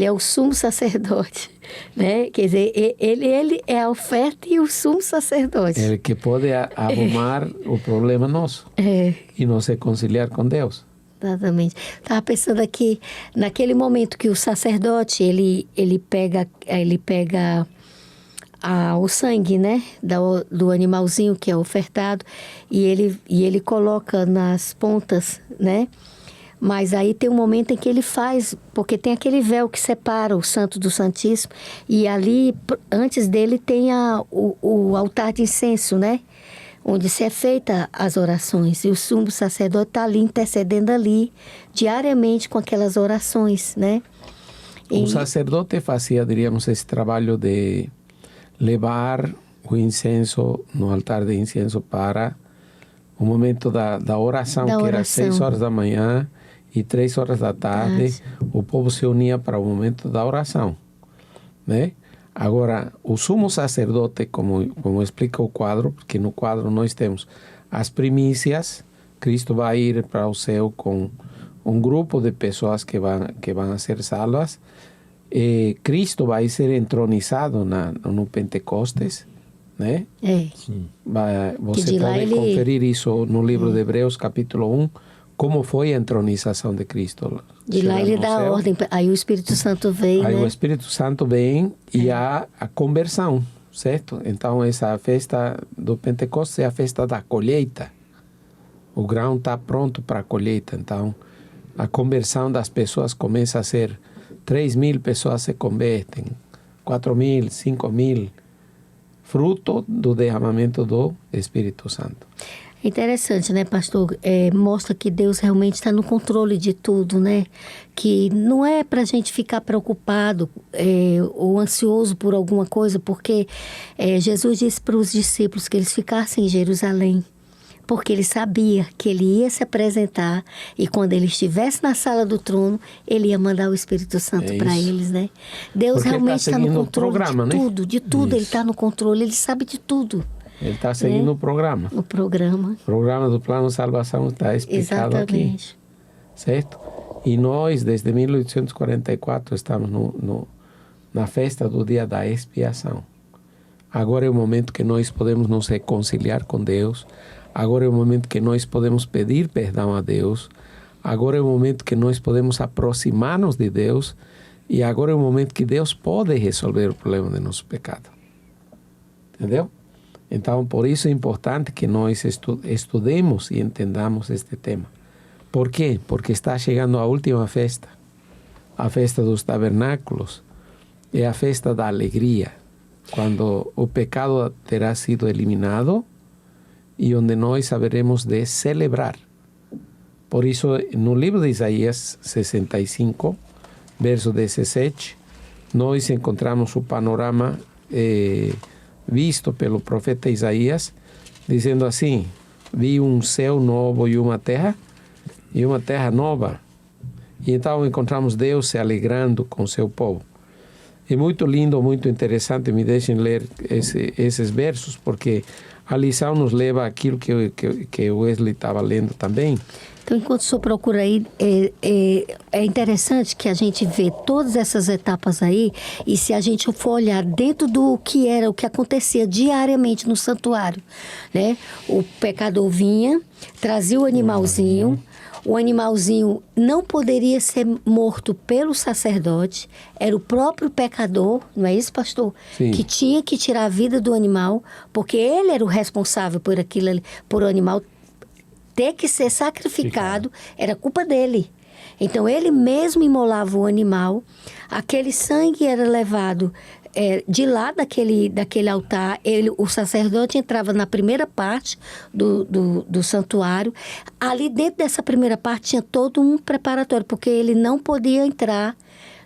é o sumo sacerdote, né? Quer dizer, ele é a oferta e o sumo sacerdote. Ele que pode arrumar o problema nosso e nos reconciliar com Deus. Exatamente. Estava pensando aqui, naquele momento que o sacerdote, ele pega o sangue, né, do animalzinho que é ofertado, e ele coloca nas pontas, né? Mas aí tem um momento em que ele faz, porque tem aquele véu que separa o santo do santíssimo, e ali, antes dele, tem o altar de incenso, né? Onde se é feita as orações, e o sumo sacerdote está ali, intercedendo ali, diariamente com aquelas orações, né? O sacerdote fazia, diríamos, esse trabalho de levar o incenso no altar de incenso para o momento da oração, que era 6 horas da manhã e 3 horas da tarde. O povo se unia para o momento da oração, né? Agora, o sumo sacerdote, como explica o quadro, porque no quadro nós temos as primícias, Cristo vai ir para o céu com um grupo de pessoas que vão ser salvas. Cristo vai ser entronizado no Pentecostes, né? Sim. Você pode conferir isso no livro de Hebreus, capítulo 1, como foi a entronização de Cristo. De lá ele dá a ordem, aí o Espírito Santo vem, aí né? O Espírito Santo vem e há a conversão, certo? Então, essa festa do Pentecostes é a festa da colheita. O grão está pronto para a colheita, então a conversão das pessoas começa a ser 3.000 pessoas se convertem, 4.000, 5.000, fruto do derramamento do Espírito Santo. Interessante, né, pastor? Mostra que Deus realmente está no controle de tudo, né? Que não é para a gente ficar preocupado ou ansioso por alguma coisa, porque Jesus disse para os discípulos que eles ficassem em Jerusalém, porque ele sabia que ele ia se apresentar e quando ele estivesse na sala do trono, ele ia mandar o Espírito Santo para eles, né? Deus porque realmente está no controle de tudo, Isso. Ele está no controle, ele sabe de tudo. Ele está seguindo o programa. O programa. O programa do Plano de Salvação está explicado Exatamente. Aqui. Certo? E nós, desde 1844, estamos na festa do dia da expiação. Agora é o momento que nós podemos nos reconciliar com Deus. Agora é o momento que nós podemos pedir perdão a Deus. Agora é o momento que nós podemos aproximar-nos de Deus E agora é o momento que Deus pode resolver o problema do nosso pecado. Entendeu? Então, por isso é importante que nós estudemos e entendamos este tema. Por quê? Porque está chegando a última festa. A festa dos tabernáculos. É a festa da alegria. Quando o pecado terá sido eliminado e onde nós saberemos de celebrar. Por isso, no livro de Isaías 65, verso 17, nós encontramos o panorama visto pelo profeta Isaías, dizendo assim: vi um céu novo e uma terra nova. E então encontramos Deus se alegrando com seu povo. É muito lindo, muito interessante. Me deixem ler esses versos, porque a lição nos leva àquilo que o Wesley estava lendo também. Então, enquanto o senhor procura aí, é interessante que a gente vê todas essas etapas aí, e se a gente for olhar dentro do que era, o que acontecia diariamente no santuário, né? O pecador vinha, trazia o animalzinho não poderia ser morto pelo sacerdote, era o próprio pecador, não é isso, pastor? Sim. Que tinha que tirar a vida do animal, porque ele era o responsável por aquilo ali, por o animal ter que ser sacrificado, era culpa dele. Então, ele mesmo imolava o animal, aquele sangue era levado de lá daquele altar. O sacerdote entrava na primeira parte do santuário. Ali dentro dessa primeira parte tinha todo um preparatório, porque ele não podia entrar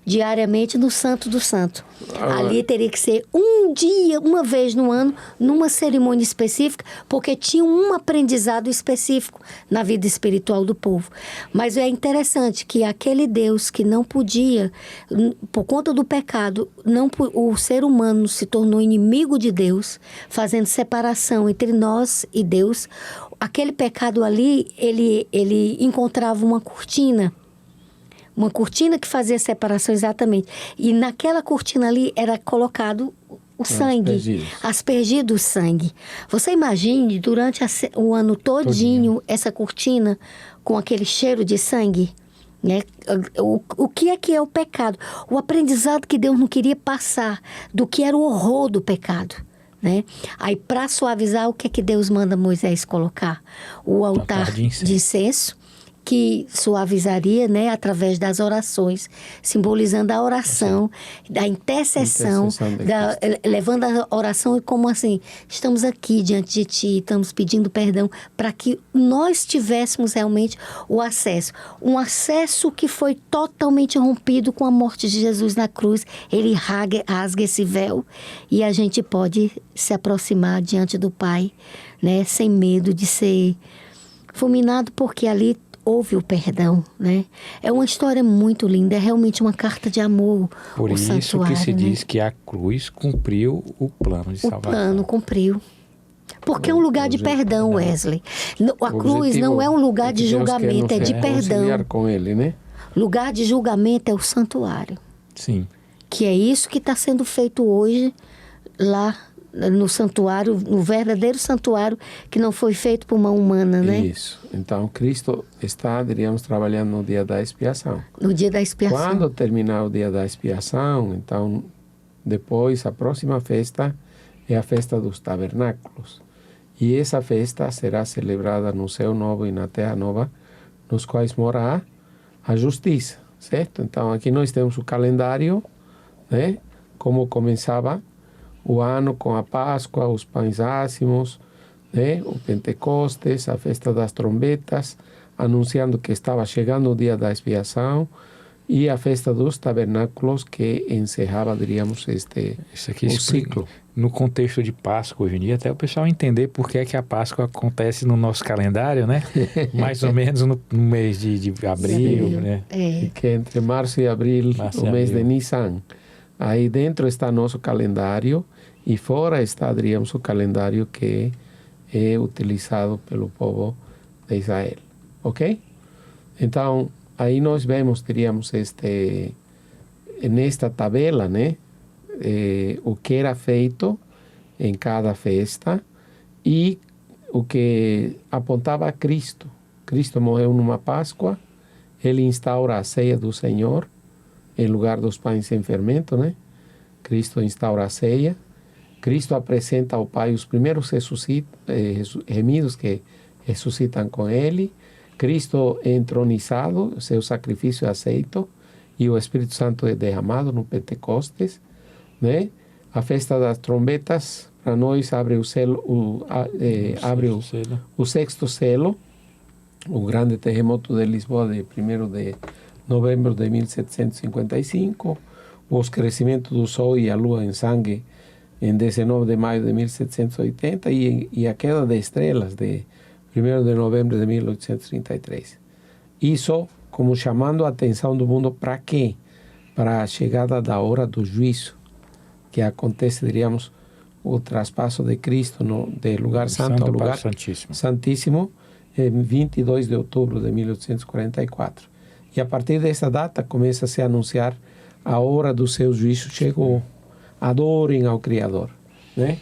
diariamente no Santo do Santo. Ali teria que ser um dia, uma vez no ano, numa cerimônia específica, porque tinha um aprendizado específico na vida espiritual do povo. Mas é interessante que aquele Deus que não podia, por conta do pecado, o ser humano se tornou inimigo de Deus, fazendo separação entre nós e Deus. Aquele pecado ali, ele encontrava uma cortina que fazia separação exatamente. E naquela cortina ali era colocado o sangue, aspergido o sangue. Você imagine, durante o ano todinho, essa cortina com aquele cheiro de sangue, né? O que é o pecado? O aprendizado que Deus não queria passar do que era o horror do pecado. Né? Aí, para suavizar, o que é que Deus manda Moisés colocar? O altar de incenso, que suavizaria, né, através das orações, simbolizando a oração, da intercessão, levando a oração como assim: estamos aqui diante de Ti, estamos pedindo perdão, para que nós tivéssemos realmente o acesso. Um acesso que foi totalmente rompido com a morte de Jesus na cruz. Ele rasga esse véu e a gente pode se aproximar diante do Pai, né, sem medo de ser fulminado, porque ali houve o perdão, né? É uma história muito linda, é realmente uma carta de amor. Por isso santuário, que se né? diz que a cruz cumpriu o plano de salvação. O plano cumpriu. Porque é um lugar de perdão, Wesley. A cruz não é um lugar de julgamento, é de perdão. Com ele, né? Lugar de julgamento é o santuário. Sim. Que é isso que está sendo feito hoje lá no santuário, no verdadeiro santuário, que não foi feito por mão humana, né? Isso. Então, Cristo está, diríamos, trabalhando no dia da expiação. No dia da expiação. Quando terminar o dia da expiação, então, depois, a próxima festa é a festa dos tabernáculos. E essa festa será celebrada no céu novo e na terra nova, nos quais mora a justiça, certo? Então, aqui nós temos o calendário, né? Como começava o ano com a Páscoa, os pães ácimos, né? O Pentecostes, a festa das trombetas, anunciando que estava chegando o dia da expiação, e a festa dos tabernáculos, que encerrava, diríamos, Isso aqui o ciclo. No contexto de Páscoa hoje em dia, até o pessoal entender por que é que a Páscoa acontece no nosso calendário, né? Mais ou menos no mês de abril, né? É. Que é entre março e abril, o mês de Nissan. Aí dentro está nosso calendário e fora está, diríamos, o calendário que é utilizado pelo povo de Israel. Ok? Então, aí nós vemos, diríamos, nesta tabela, né? O que era feito em cada festa e o que apontava a Cristo. Cristo morreu numa Páscoa, ele instaura a ceia do Senhor, em lugar dos pães sem fermento, né? Cristo instaura a ceia. Cristo apresenta ao Pai os primeiros remidos que ressuscitam com Ele. Cristo é entronizado, seu sacrifício é aceito e o Espírito Santo é derramado no Pentecostes, né? A festa das trombetas, para nós, abre o sexto selo, o grande terremoto de Lisboa de 1º de novembro de 1755, o crescimento do Sol e a Lua em sangue em 19 de maio de 1780 e a queda de estrelas de 1º de novembro de 1833. Isso como chamando a atenção do mundo para quê? Para a chegada da hora do juízo, que acontece, diríamos, o traspasso de Cristo de lugar santo ao lugar santíssimo, em 22 de outubro de 1844. E a partir dessa data começa a se anunciar a hora do seu juízo chegou. Adorem ao Criador, né?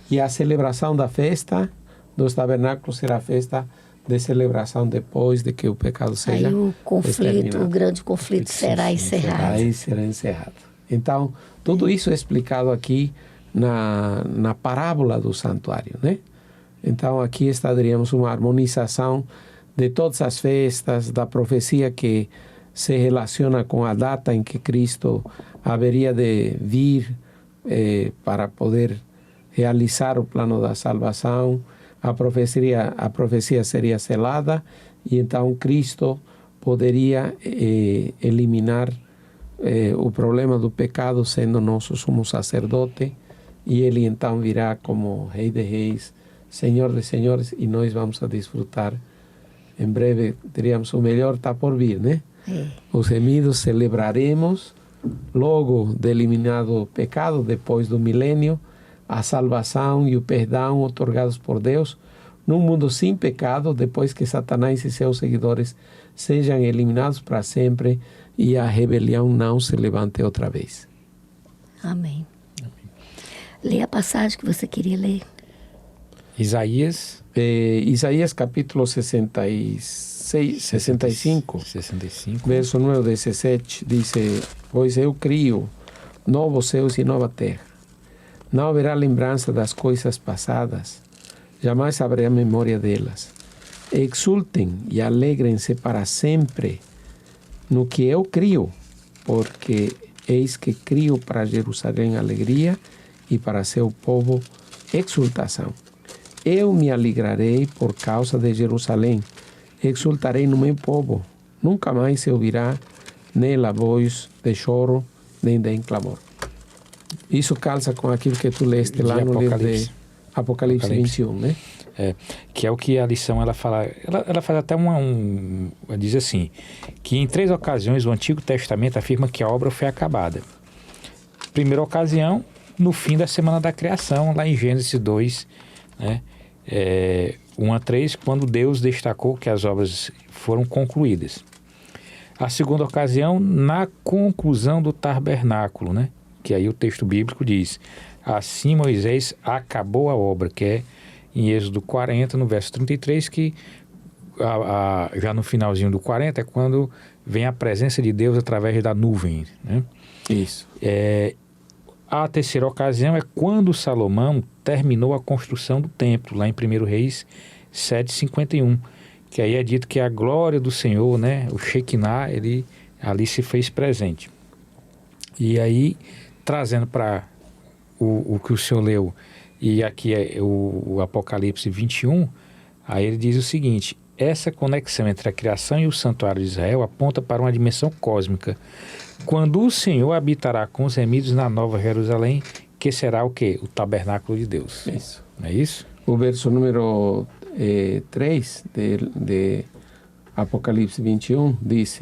E a celebração da festa dos tabernáculos será a festa de celebração depois de que o pecado seja o grande conflito será encerrado. Aí será encerrado. Então, tudo isso é explicado aqui na parábola do santuário, né? Então, aqui está, diríamos, uma harmonização de todas as festas, da profecia que se relaciona com a data em que Cristo haveria de vir para poder realizar o plano da salvação. A profecia seria selada e então Cristo poderia eliminar o problema do pecado sendo nosso sumo sacerdote, e ele então virá como Rei de Reis, Senhor de Senhores, e nós vamos a desfrutar em breve, diríamos, o melhor está por vir, né? Os remidos celebraremos logo de eliminado o pecado, depois do milênio, a salvação e o perdão otorgados por Deus num mundo sem pecado, depois que Satanás e seus seguidores sejam eliminados para sempre e a rebelião não se levante outra vez. Amém. Leia a passagem que você queria ler. Isaías capítulo 65, verso 9 a 17, diz: pois eu crio novos céus e nova terra. Não haverá lembrança das coisas passadas, jamais haverá memória delas. Exultem e alegrem-se para sempre no que eu crio, porque eis que crio para Jerusalém alegria e para seu povo exultação. Eu me alegrarei por causa de Jerusalém, exultarei no meu povo. Nunca mais se ouvirá nela voz de choro, nem de clamor. Isso calça com aquilo que tu leste lá no livro de Apocalipse 21, né? Que é o que a lição ela fala. Ela faz até ela diz assim, que em 3 ocasiões o Antigo Testamento afirma que a obra foi acabada. Primeira ocasião, no fim da semana da criação, lá em Gênesis 2, né? 1 a 3, quando Deus destacou que as obras foram concluídas. A segunda ocasião, na conclusão do tabernáculo, né? Que aí o texto bíblico diz: assim Moisés acabou a obra, que é em Êxodo 40, no verso 33, que já no finalzinho do 40 é quando vem a presença de Deus através da nuvem, né? Isso. A terceira ocasião é quando Salomão terminou a construção do templo, lá em 1 Reis 7:51, que aí é dito que a glória do Senhor, né, o Shekinah, ele ali se fez presente. E aí, trazendo para o que o senhor leu, e aqui é o Apocalipse 21, aí ele diz o seguinte: essa conexão entre a criação e o santuário de Israel aponta para uma dimensão cósmica, quando o Senhor habitará com os remidos na Nova Jerusalém, que será o quê? O tabernáculo de Deus. Isso. Não é isso? O verso número 3 de Apocalipse 21 diz: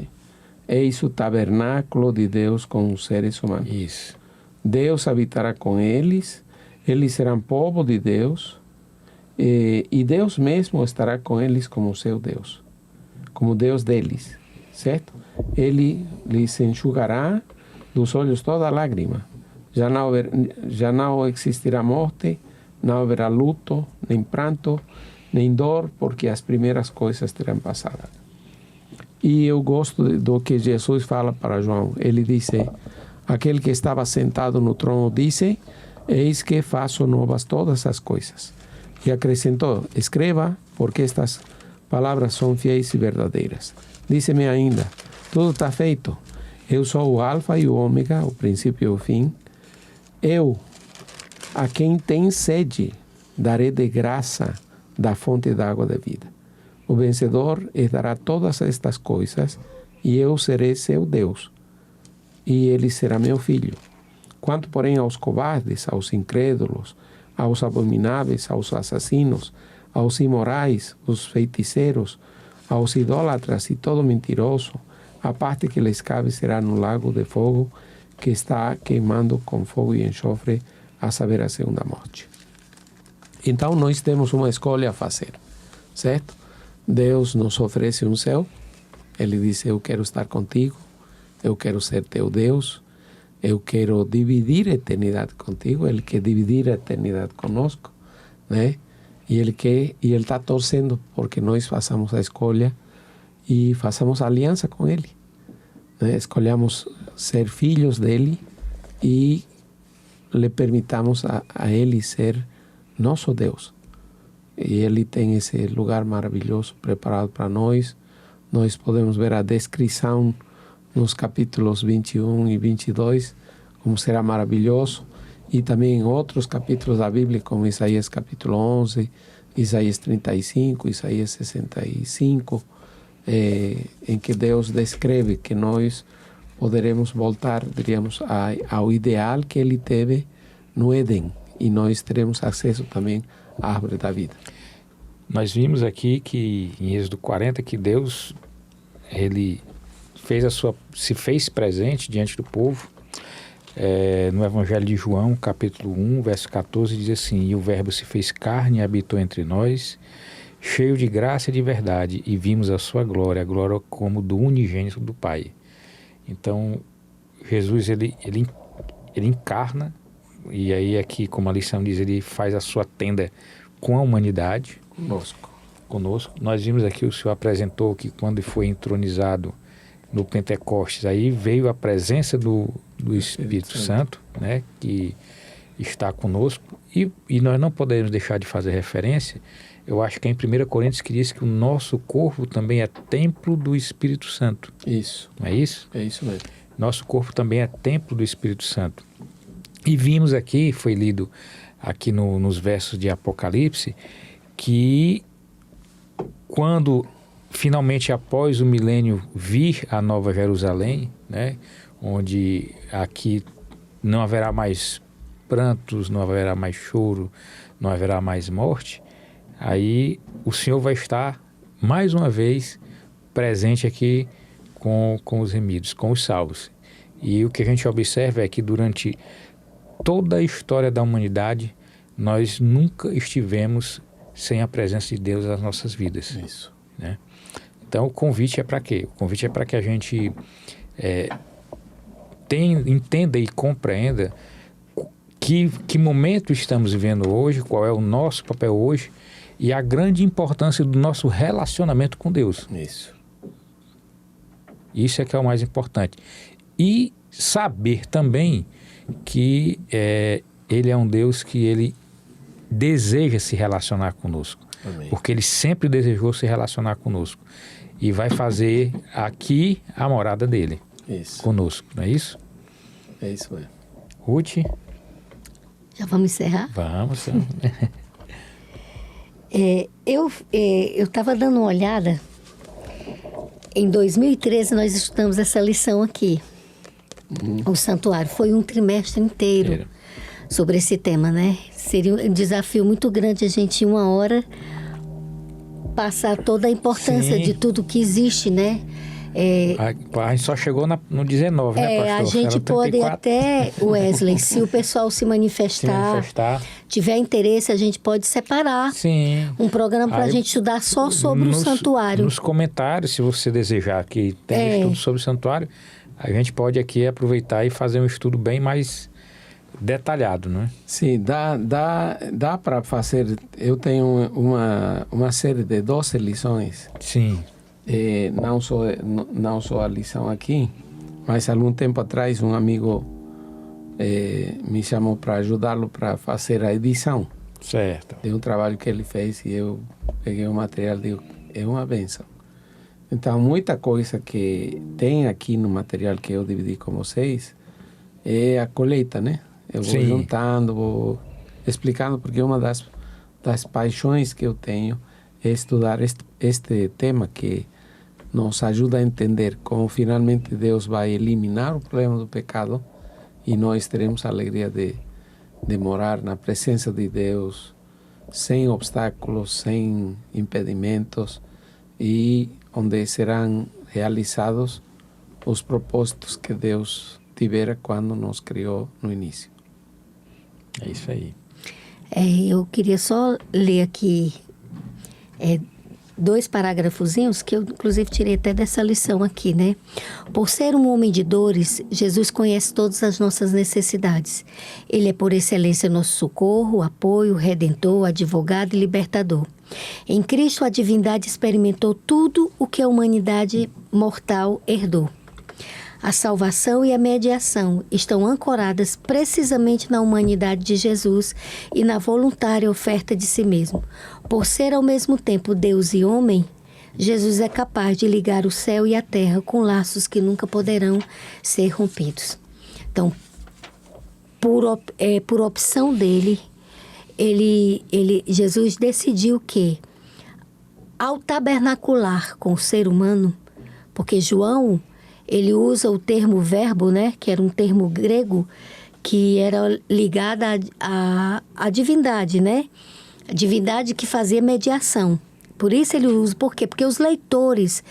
eis o tabernáculo de Deus com os seres humanos. Isso. Deus habitará com eles, eles serão povo de Deus, e Deus mesmo estará com eles como seu Deus, como Deus deles, certo? Ele lhes enxugará dos olhos toda lágrima. Já não existirá morte, não haverá luto, nem pranto, nem dor, porque as primeiras coisas terão passado. E eu gosto do que Jesus fala para João. Ele disse, aquele que estava sentado no trono disse, eis que faço novas todas as coisas. E acrescentou, escreva, porque estas palavras são fiéis e verdadeiras. Disse-me ainda, tudo está feito. Eu sou o alfa e o ômega, o princípio e o fim. Eu, a quem tem sede, darei de graça da fonte da água da vida. O vencedor herdará todas estas coisas, e eu serei seu Deus, e ele será meu filho. Quanto, porém, aos covardes, aos incrédulos, aos abomináveis, aos assassinos, aos imorais, aos feiticeiros, aos idólatras e todo mentiroso, a parte que lhes cabe será no lago de fogo, que está queimando com fogo e enxofre, a saber, a segunda morte. Então, nós temos uma escolha a fazer, certo? Deus nos oferece um céu. Ele diz, eu quero estar contigo, eu quero ser teu Deus, eu quero dividir a eternidade contigo, Ele quer dividir a eternidade conosco, né? E Ele está torcendo porque nós façamos a escolha e façamos aliança com Ele, né? Escolhamos ser filhos dEle e lhe permitamos a Ele ser nosso Deus. E Ele tem esse lugar maravilhoso preparado para nós. Nós podemos ver a descrição nos capítulos 21 e 22, como será maravilhoso. E também em outros capítulos da Bíblia, como Isaías capítulo 11, Isaías 35, Isaías 65, em que Deus descreve que nós poderemos voltar, diríamos, ao ideal que Ele teve no Éden. E nós teremos acesso também à árvore da vida. Nós vimos aqui que em Êxodo 40 que Deus, Ele se fez presente diante do povo. No Evangelho de João, capítulo 1, verso 14, diz assim, e o Verbo se fez carne e habitou entre nós, cheio de graça e de verdade, e vimos a sua glória, a glória como do unigênito do Pai. Então, Jesus, ele encarna. E aí aqui, como a lição diz, ele faz a sua tenda com a humanidade. Conosco. Nós vimos aqui, o Senhor apresentou que quando foi entronizado no Pentecostes, aí veio a presença do Espírito Santo, né, que está conosco. E nós não podemos deixar de fazer referência, eu acho que é em 1 Coríntios que diz que o nosso corpo também é templo do Espírito Santo. Isso. Não é isso? É isso mesmo. Nosso corpo também é templo do Espírito Santo. E vimos aqui, foi lido aqui nos versos de Apocalipse, que quando finalmente após o milênio vir a Nova Jerusalém, né, onde aqui não haverá mais prantos, não haverá mais choro, não haverá mais morte, aí o Senhor vai estar mais uma vez presente aqui com os remidos, com os salvos. E o que a gente observa é que durante toda a história da humanidade, nós nunca estivemos sem a presença de Deus nas nossas vidas. Isso. Né? Então, o convite é para quê? O convite é para que a gente entenda e compreenda que momento estamos vivendo hoje, qual é o nosso papel hoje e a grande importância do nosso relacionamento com Deus. Isso. Isso é que é o mais importante. E saber também que Ele é um Deus que Ele deseja se relacionar conosco. Amém. Porque Ele sempre desejou se relacionar conosco. E vai fazer aqui a morada dEle. Isso. Conosco, não é isso? É isso mesmo. Ruth? Já vamos encerrar? Vamos. Eu estava dando uma olhada. Em 2013 nós estudamos essa lição aqui. O santuário. Foi um trimestre inteiro sobre esse tema, né? Seria um desafio muito grande a gente, em uma hora, passar toda a importância de tudo que existe, né? A gente só chegou no 19, né, pastor? A gente pode até, Wesley, se o pessoal se manifestar, tiver interesse, a gente pode separar um programa para a gente estudar só sobre o santuário. Nos comentários, se você desejar que tenha estudo sobre o santuário, a gente pode aqui aproveitar e fazer um estudo bem mais detalhado, não é? Sim, dá para fazer. Eu tenho uma série de 12 lições. Sim. não só a lição aqui, mas algum tempo atrás um amigo me chamou para ajudá-lo para fazer a edição. Certo. De um trabalho que ele fez e eu peguei o material e digo, é uma benção. Então, muita coisa que tem aqui no material que eu dividi com vocês é a colheita, né? Eu vou juntando, vou explicando, porque uma das paixões que eu tenho é estudar este tema que nos ajuda a entender como finalmente Deus vai eliminar o problema do pecado e nós teremos a alegria de morar na presença de Deus sem obstáculos, sem impedimentos e onde serão realizados os propósitos que Deus tivera quando nos criou no início. É isso aí. Eu queria só ler aqui 2 parágrafozinhos que eu, inclusive, tirei até dessa lição aqui, né? Por ser um homem de dores, Jesus conhece todas as nossas necessidades. Ele é, por excelência, nosso socorro, apoio, redentor, advogado e libertador. Em Cristo, a divindade experimentou tudo o que a humanidade mortal herdou. A salvação e a mediação estão ancoradas precisamente na humanidade de Jesus e na voluntária oferta de si mesmo. Por ser ao mesmo tempo Deus e homem, Jesus é capaz de ligar o céu e a terra com laços que nunca poderão ser rompidos. Então, por opção dele, Jesus decidiu que, ao tabernacular com o ser humano, porque João, ele usa o termo verbo, né, que era um termo grego, que era ligado à divindade, né? A divindade que fazia mediação. Por isso ele usa, por quê? Porque os leitores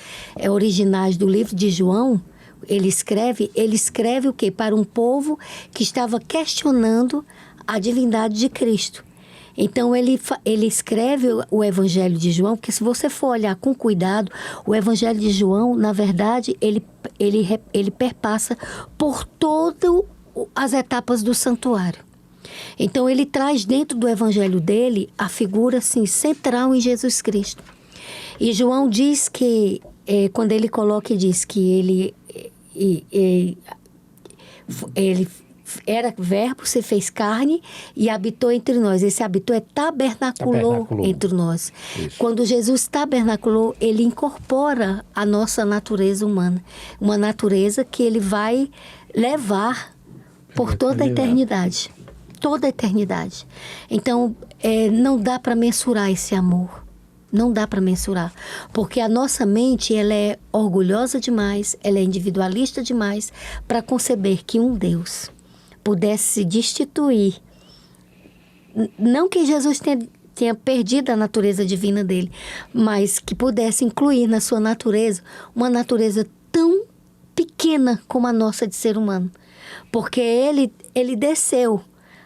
originais do livro de João, ele escreve o quê? Para um povo que estava questionando a divindade de Cristo. Então, ele escreve o Evangelho de João, porque se você for olhar com cuidado, o Evangelho de João, na verdade, ele perpassa por todas as etapas do santuário. Então, ele traz dentro do Evangelho dele a figura assim, central em Jesus Cristo. E João diz que, quando ele coloca e diz que ele era verbo, se fez carne e habitou entre nós. Esse habitou tabernaculou entre nós. Isso. Quando Jesus tabernaculou, ele incorpora a nossa natureza humana. Uma natureza que ele vai levar por toda a eternidade. Toda a eternidade. Então, não dá para mensurar esse amor. Não dá para mensurar. Porque a nossa mente, ela é orgulhosa demais, ela é individualista demais para conceber que um Deus pudesse se destituir. Não que Jesus tenha perdido a natureza divina dele, mas que pudesse incluir na sua natureza uma natureza tão pequena como a nossa de ser humano. Porque ele desceu,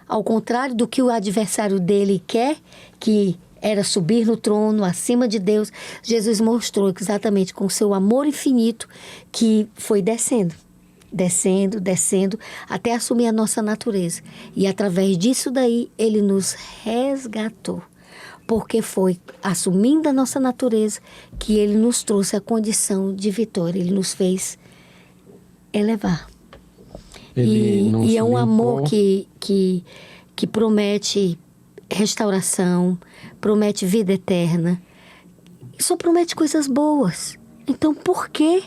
ao contrário do que o adversário dele quer, que era subir no trono, acima de Deus. Jesus mostrou exatamente com o seu amor infinito que foi descendo, até assumir a nossa natureza. E através disso daí, ele nos resgatou. Porque foi assumindo a nossa natureza que ele nos trouxe a condição de vitória. Ele nos fez elevar. E é um amor que promete restauração, promete vida eterna. Só promete coisas boas. Então, por que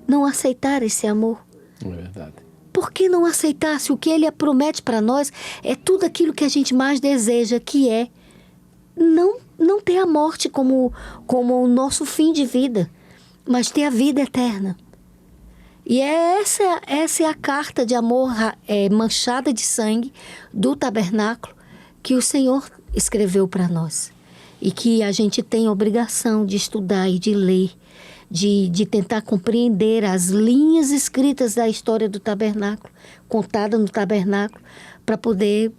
não aceitar esse amor? É verdade. Por que não aceitar se o que ele promete para nós é tudo aquilo que a gente mais deseja, que é não ter a morte como o nosso fim de vida, mas ter a vida eterna. E essa é a carta de amor manchada de sangue do tabernáculo que o Senhor escreveu para nós. E que a gente tem a obrigação de estudar e de ler, de tentar compreender as linhas escritas da história do tabernáculo, contada no tabernáculo, para poder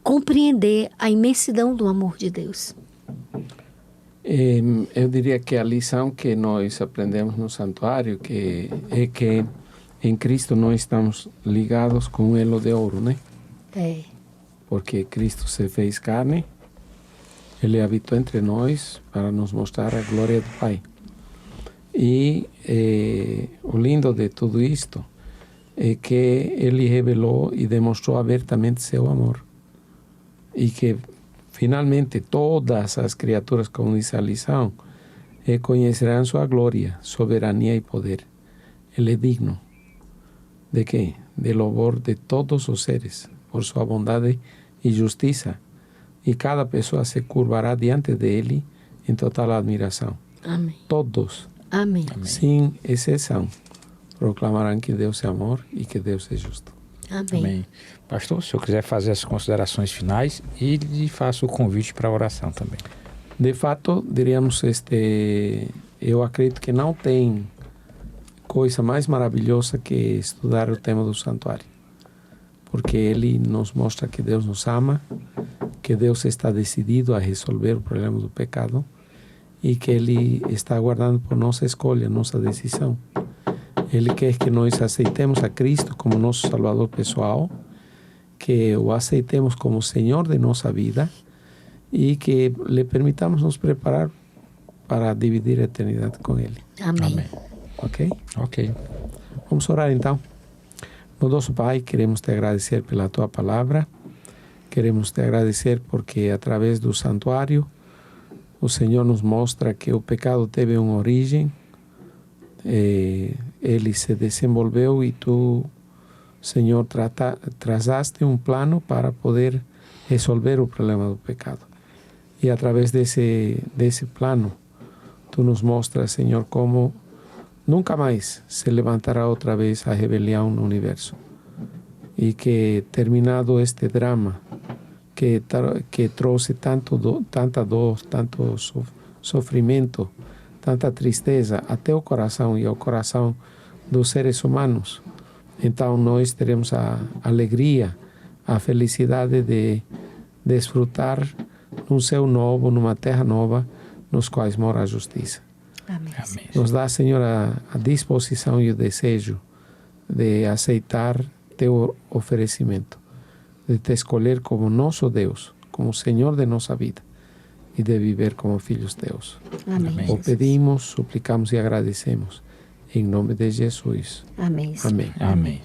compreender a imensidão do amor de Deus. Eu diria que a lição que nós aprendemos no santuário é que em Cristo nós estamos ligados com um elo de ouro, né? Porque Cristo se fez carne, Ele habitou entre nós para nos mostrar a glória do Pai. E o lindo de tudo isto é que ele revelou e demonstrou abertamente seu amor. E que finalmente todas as criaturas, como diz a lição, conhecerão sua glória, soberania e poder. Ele é digno de quê? De louvor de todos os seres, por sua bondade e justiça. E cada pessoa se curvará diante dele em total admiração. Amém. Todos, Amém. sem exceção, proclamarão que Deus é amor e que Deus é justo. Amém. Amém. Pastor, se eu quiser fazer as considerações finais e lhe faço o convite para a oração também. De fato, diríamos, eu acredito que não tem coisa mais maravilhosa que estudar o tema do santuário. Porque ele nos mostra que Deus nos ama, que Deus está decidido a resolver o problema do pecado e que Ele está aguardando por nossa escolha, nossa decisão. Ele quer que nós aceitemos a Cristo como nosso Salvador pessoal, que o aceitemos como Senhor de nossa vida e que lhe permitamos nos preparar para dividir a eternidade com Ele. Amém. Amém. Ok? Ok. Vamos orar então. Bondoso Pai, queremos te agradecer pela Tua palavra. Queremos te agradecer porque através do santuário o Senhor nos mostra que o pecado teve uma origem, ele se desenvolveu e Tu, Senhor, trazaste um plano para poder resolver o problema do pecado. E através desse plano, Tu nos mostras, Senhor, como nunca mais se levantará outra vez a rebelião no universo. E que terminado este drama, que trouxe tanta dor, tanto sofrimento, tanta tristeza até o coração e ao coração dos seres humanos, então nós teremos a alegria, a felicidade de desfrutar num céu novo, numa terra nova, nos quais mora a justiça. Amém. Amém. Nos dá, Senhor, a disposição e o desejo de aceitar Teu oferecimento, de Te escolher como nosso Deus, como Senhor de nossa vida e de viver como filhos Teus. Amém. O pedimos, suplicamos e agradecemos. Em nome de Jesus. Amém. Amém. Amém.